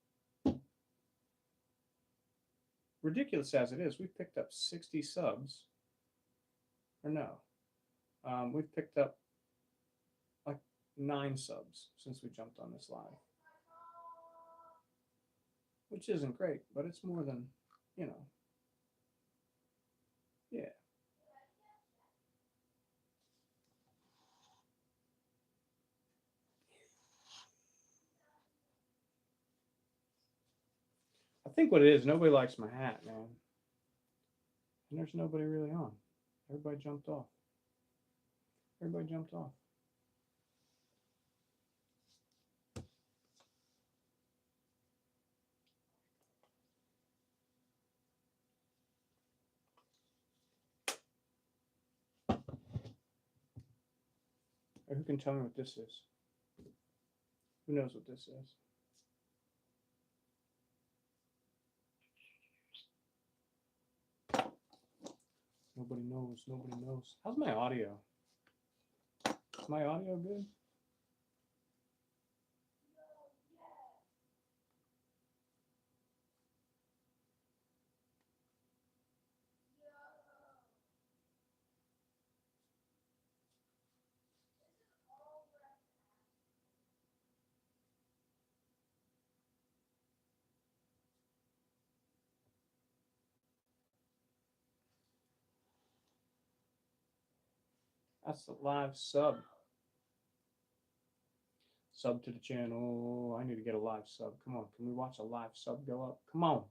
ridiculous as it is, we've picked up 60 subs. Or no. We've picked up like 9 subs since we jumped on this live. Which isn't great, but it's more than, you know. Yeah. I think what it is, nobody likes my hat, man. And there's nobody really on. Everybody jumped off. Everybody jumped off. Or who can tell me what this is? Who knows what this is? Nobody knows. Nobody knows. How's my audio? Is my audio good? That's the live sub. Sub to the channel. I need to get a live sub. Come on. Can we watch a live sub go up? Come on.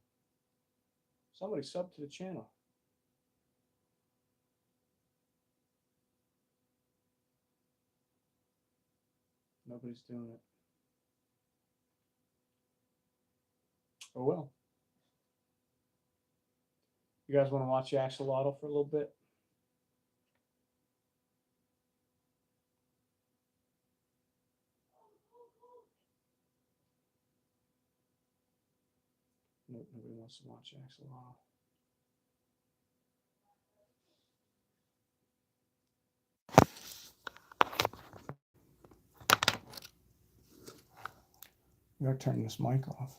Somebody sub to the channel. Nobody's doing it. Oh well. You guys want to watch the axolotl for a little bit? Nope, nobody wants to watch axolotl. I'm gonna turn this mic off.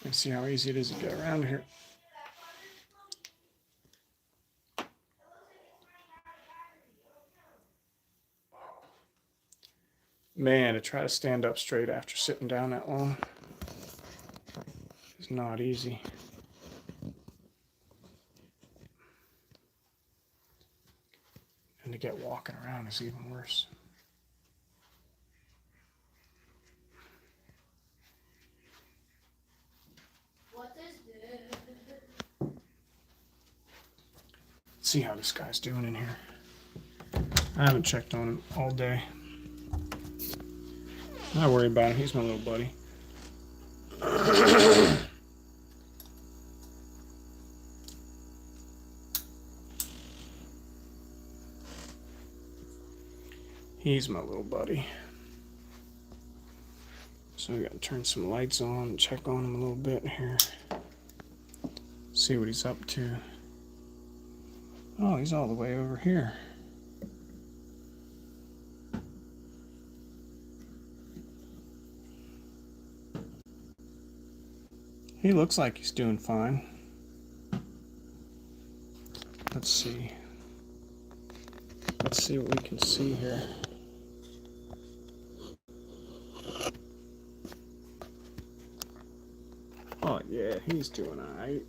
Let's see how easy it is to get around here. Man, to try to stand up straight after sitting down that long is not easy. And to get walking around is even worse. What is this? Let's see how this guy's doing in here. I haven't checked on him all day. Not worry about him. He's my little buddy. He's my little buddy. So we gotta turn some lights on and check on him a little bit here. See what he's up to. Oh, he's all the way over here. He looks like he's doing fine. Let's see. Let's see what we can see here. Oh yeah, he's doing all right.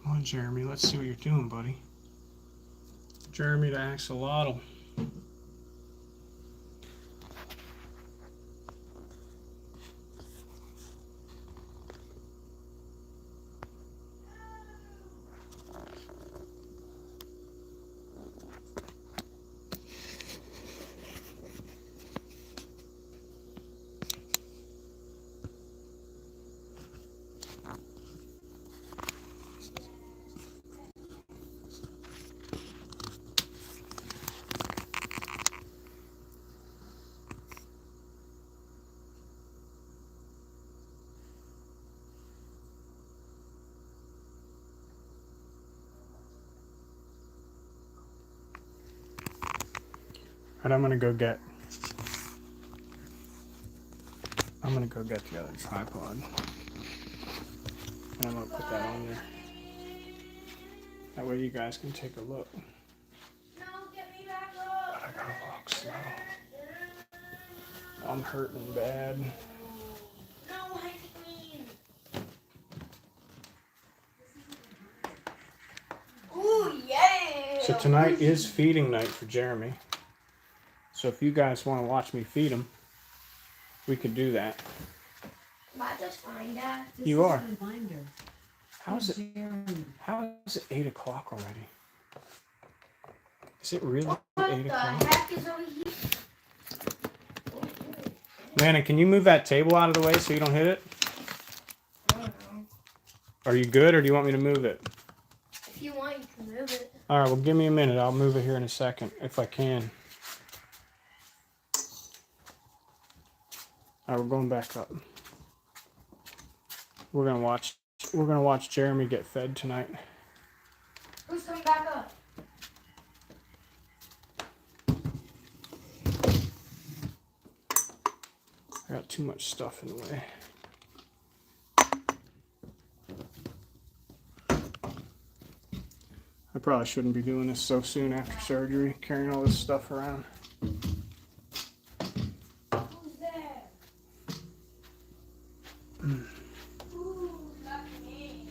Come on, Jeremy, let's see what you're doing, buddy. Jeremy the axolotl. And I'm gonna go get the other tripod. And I'm gonna put that on there. That way you guys can take a look. No, get me back up. But I gotta walk slow. I'm hurting bad. No, I mean. Ooh, yeah. So tonight is feeding night for Jeremy. So if you guys want to watch me feed him, we could do that. Am I just fine, Dad? You are. Reminder. How is it? How is it 8 o'clock already? Is it really What 8 the o'clock? heck is over here? Nana, can you move that table out of the way so you don't hit it? I don't know. Are you good, or do you want me to move it? If you want, you can move it. All right, well, give me a minute. I'll move it here in a second if I can. All right, we're going back up. We're gonna watch Jeremy get fed tonight. Who's coming back up? got too much stuff in the way. I probably shouldn't be doing this so soon after surgery, carrying all this stuff around. Who's there? Ooh, not me.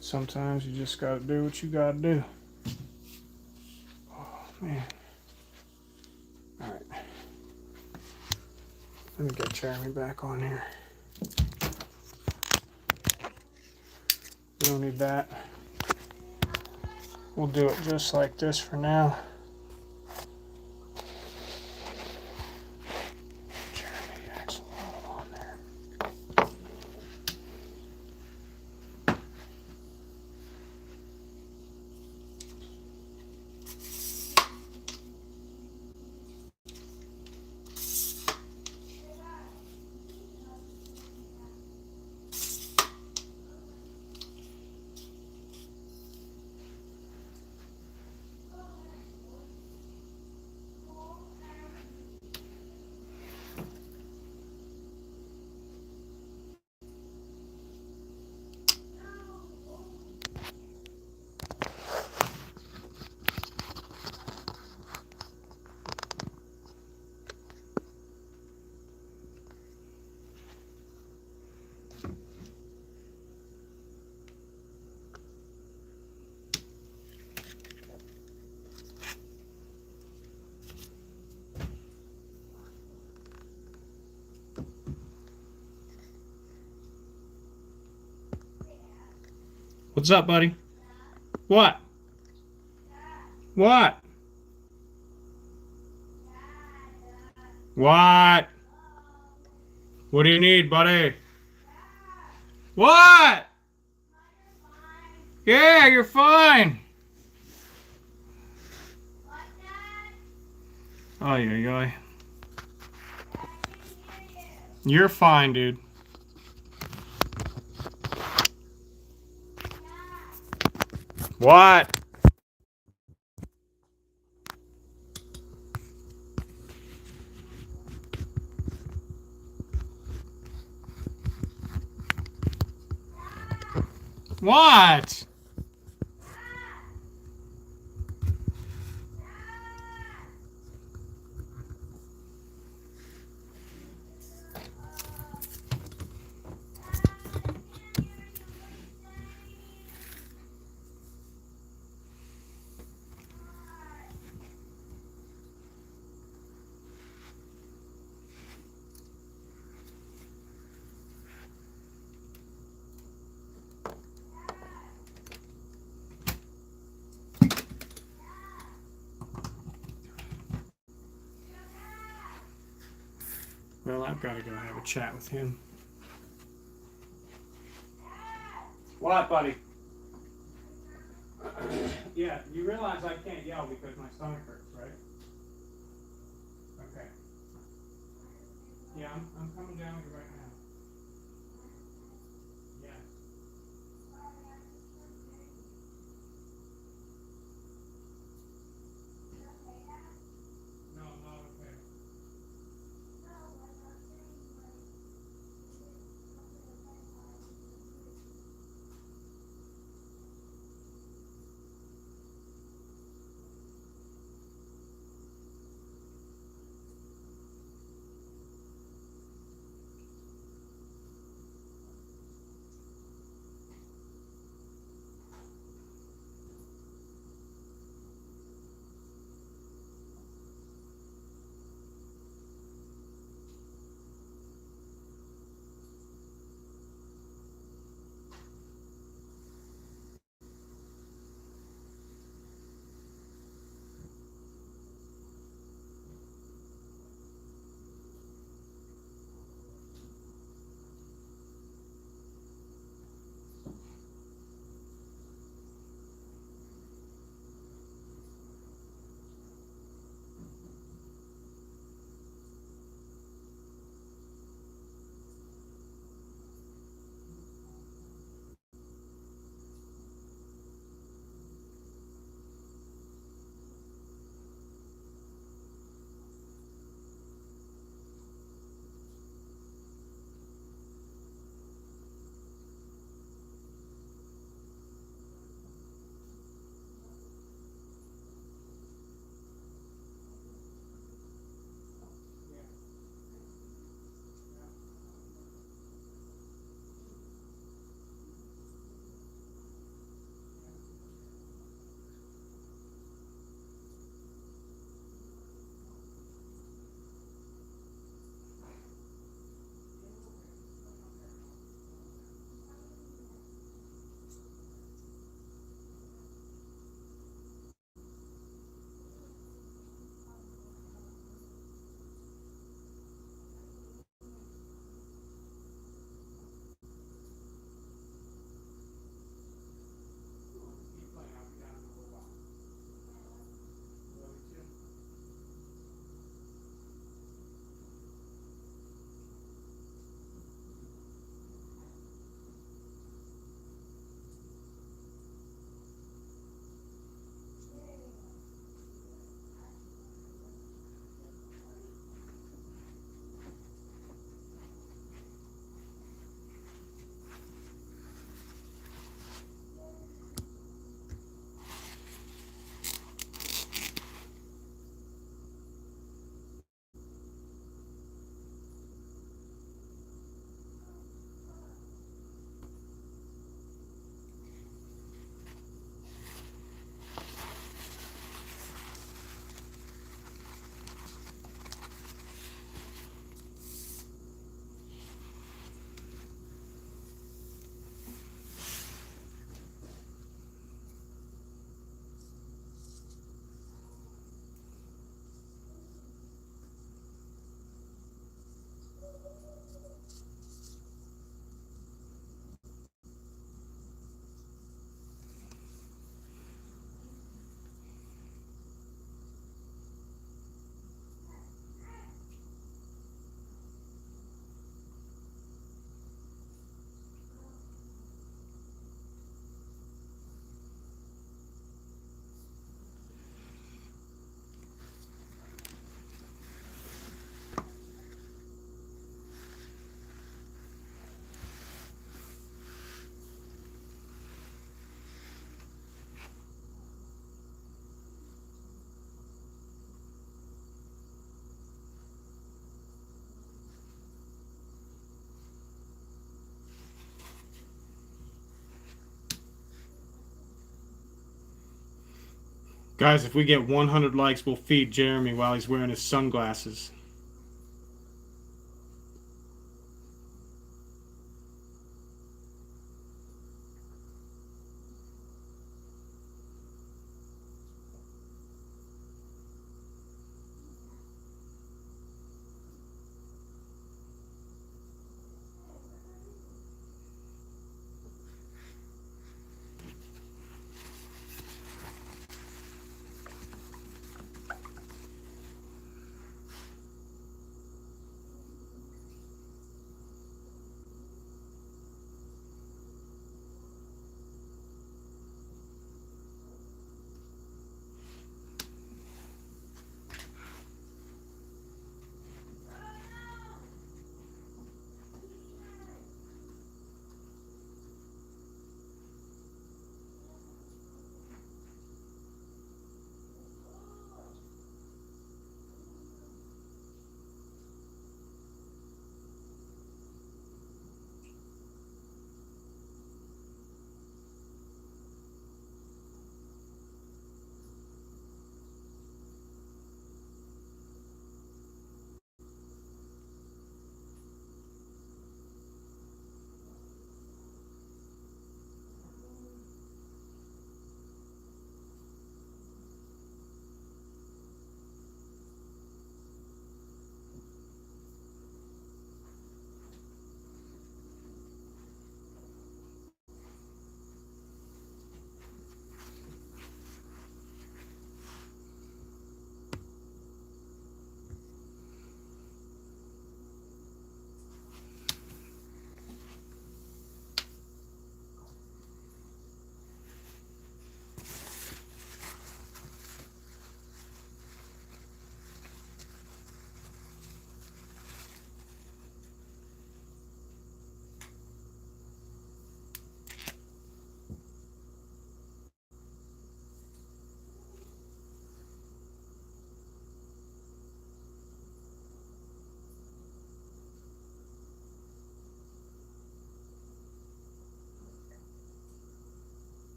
Sometimes you just gotta do what you gotta do. Oh, man. Alright. Let me get Jeremy back on here. We don't need that. We'll do it just like this for now. Jeremy Axelrod on there. What's up, buddy? What? What? What? What do you need, buddy? What? Yeah, you're fine. Ay, ay, ay. You're fine, dude. What? What? Well, I've got to go have a chat with him. What, buddy? Yeah, you realize I can't yell because my stomach hurts, right? Okay. Yeah, I'm coming down with you right now. Yeah. No, not okay. Guys, if we get 100 likes, we'll feed Jeremy while he's wearing his sunglasses.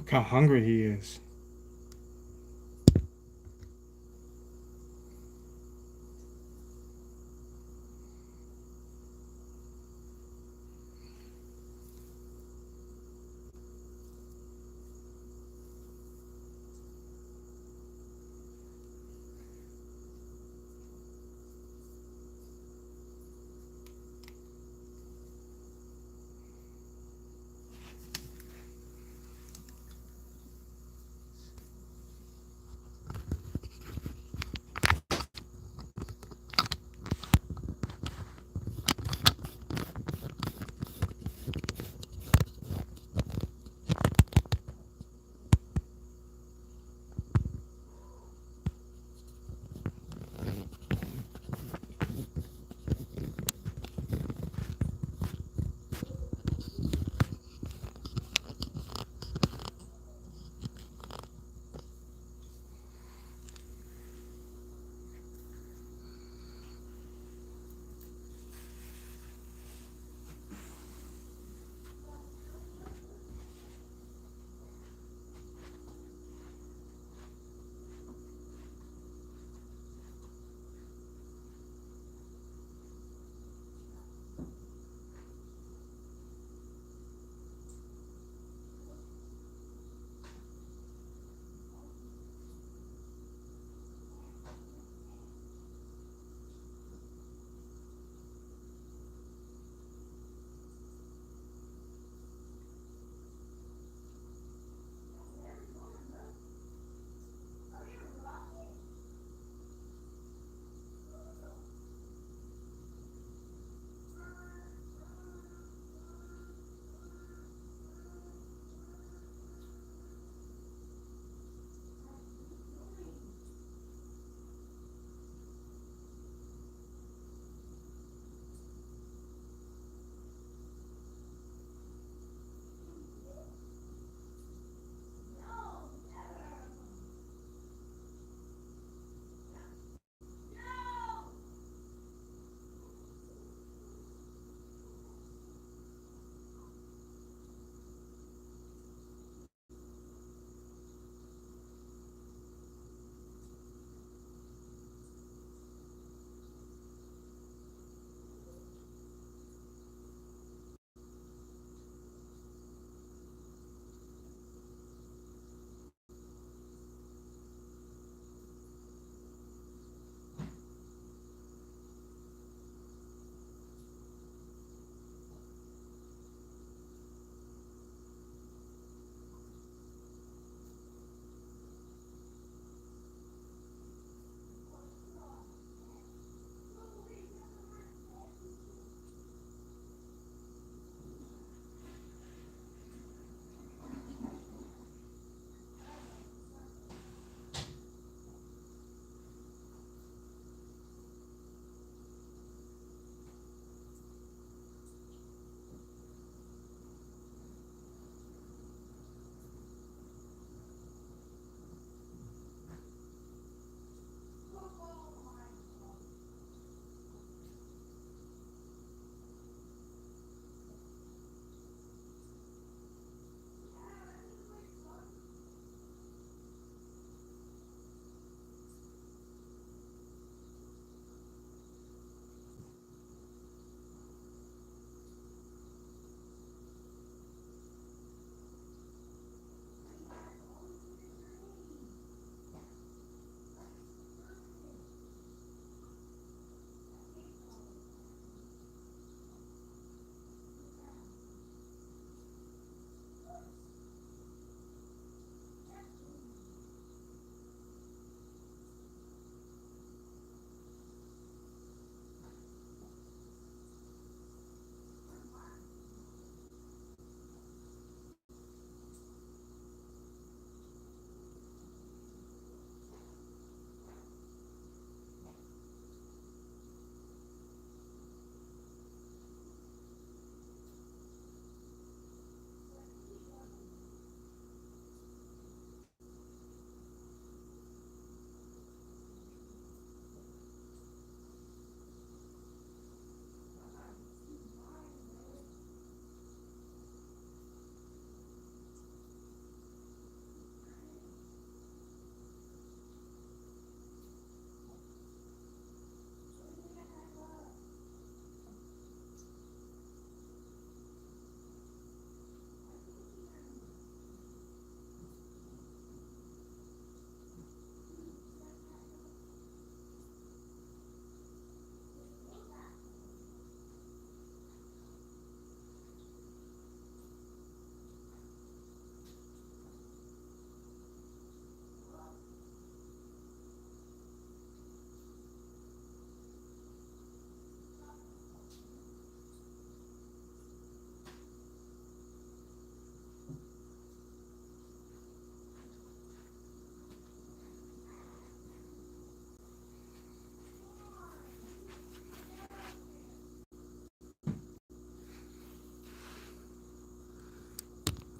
Look how hungry he is.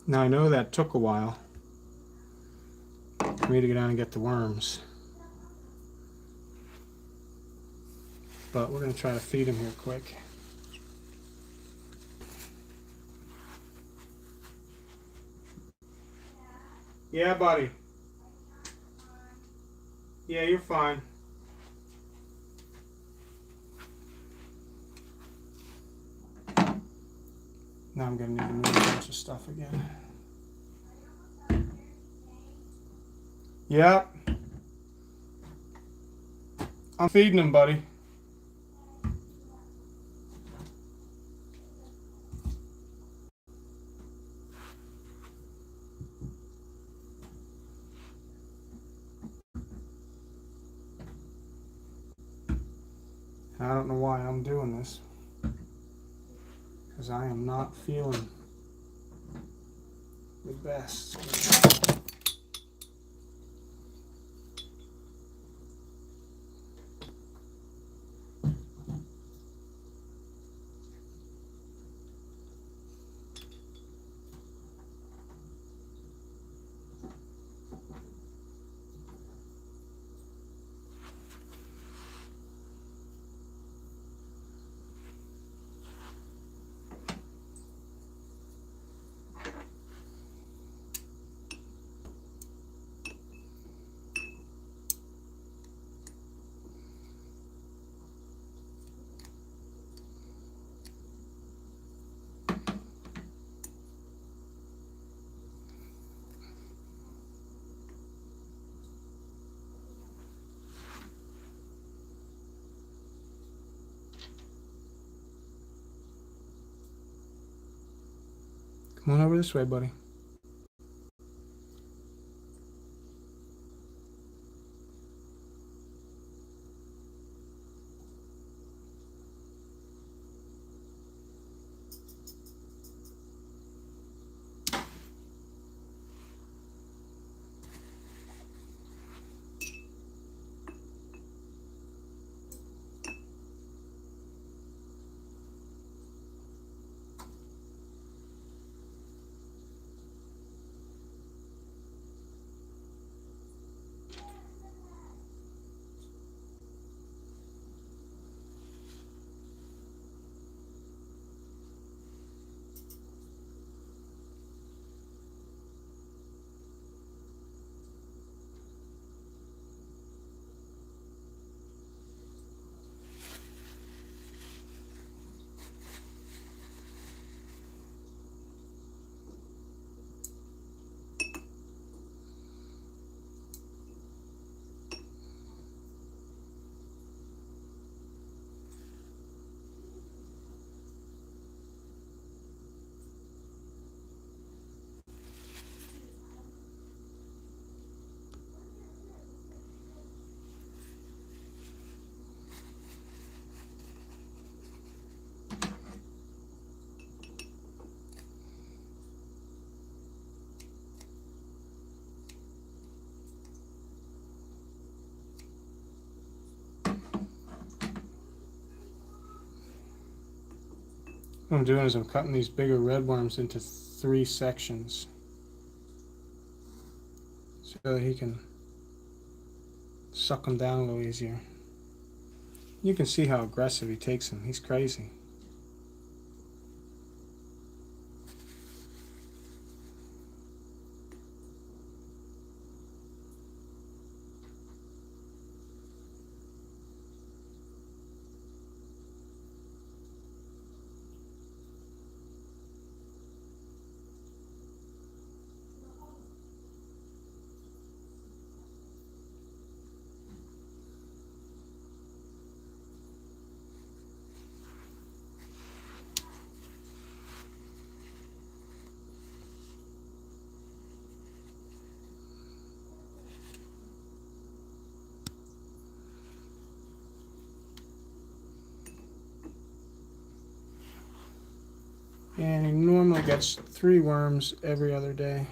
Now I know that took a while for me to go down and get the worms, but we're going to try to feed him here quick. Yeah, buddy. Yeah, you're fine. Now I'm going to need to move a bunch of stuff again. Yep. I'm feeding him, buddy. I don't know why I'm doing this, because I am not feeling the best. Come on over this way, buddy. What I'm doing is I'm cutting these bigger red worms into 3 sections so that he can suck them down a little easier. You can see how aggressive he takes them. He's crazy. And he normally gets 3 worms every other day.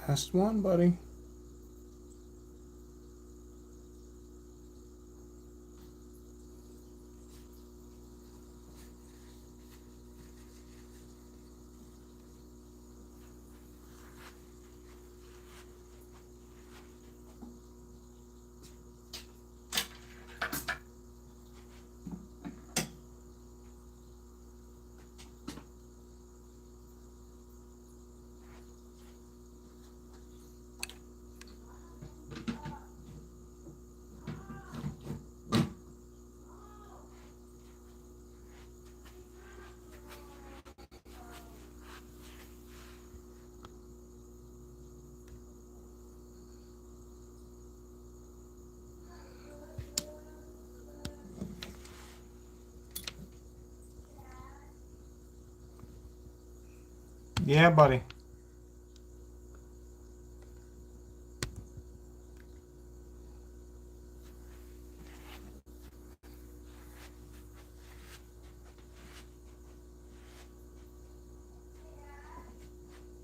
Test one, buddy. Yeah, buddy.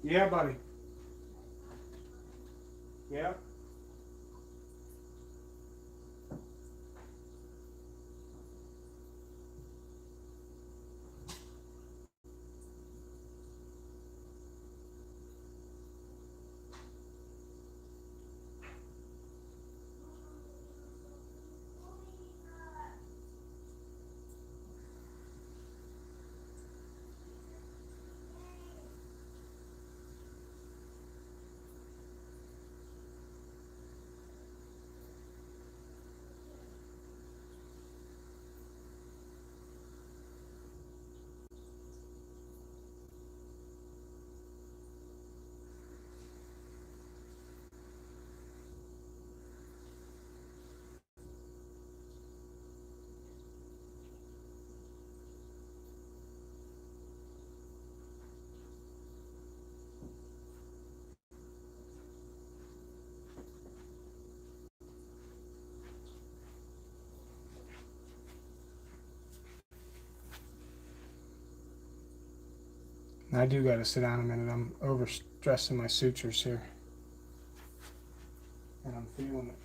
Yeah, buddy. Yeah. I do got to sit down a minute. I'm overstressing my sutures here. And I'm feeling it.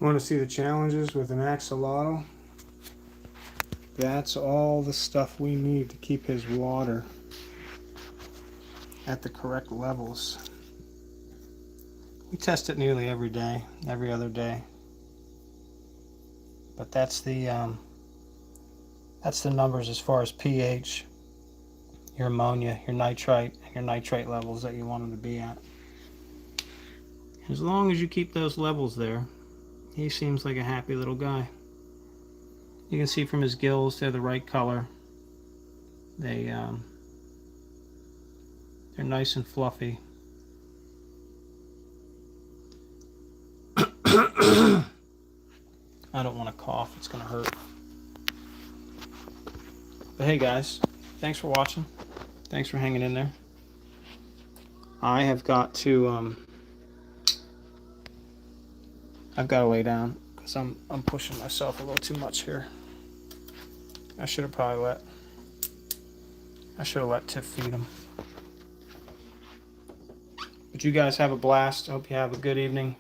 Want to see the challenges with an axolotl? That's all the stuff we need to keep his water at the correct levels. We test it nearly every day, every other day. But that's the numbers as far as pH, your ammonia, your nitrite, and your nitrate levels that you want them to be at. As long as you keep those levels there, he seems like a happy little guy. You can see from his gills, they're the right color. They're nice and fluffy. I don't want to cough, it's going to hurt. But hey guys, thanks for watching. Thanks for hanging in there. I have got to I've got to lay down because I'm pushing myself a little too much here. I should have let Tiff feed him. But you guys have a blast. I hope you have a good evening.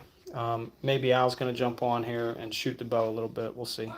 Maybe Al's going to jump on here and shoot the bow a little bit. We'll see.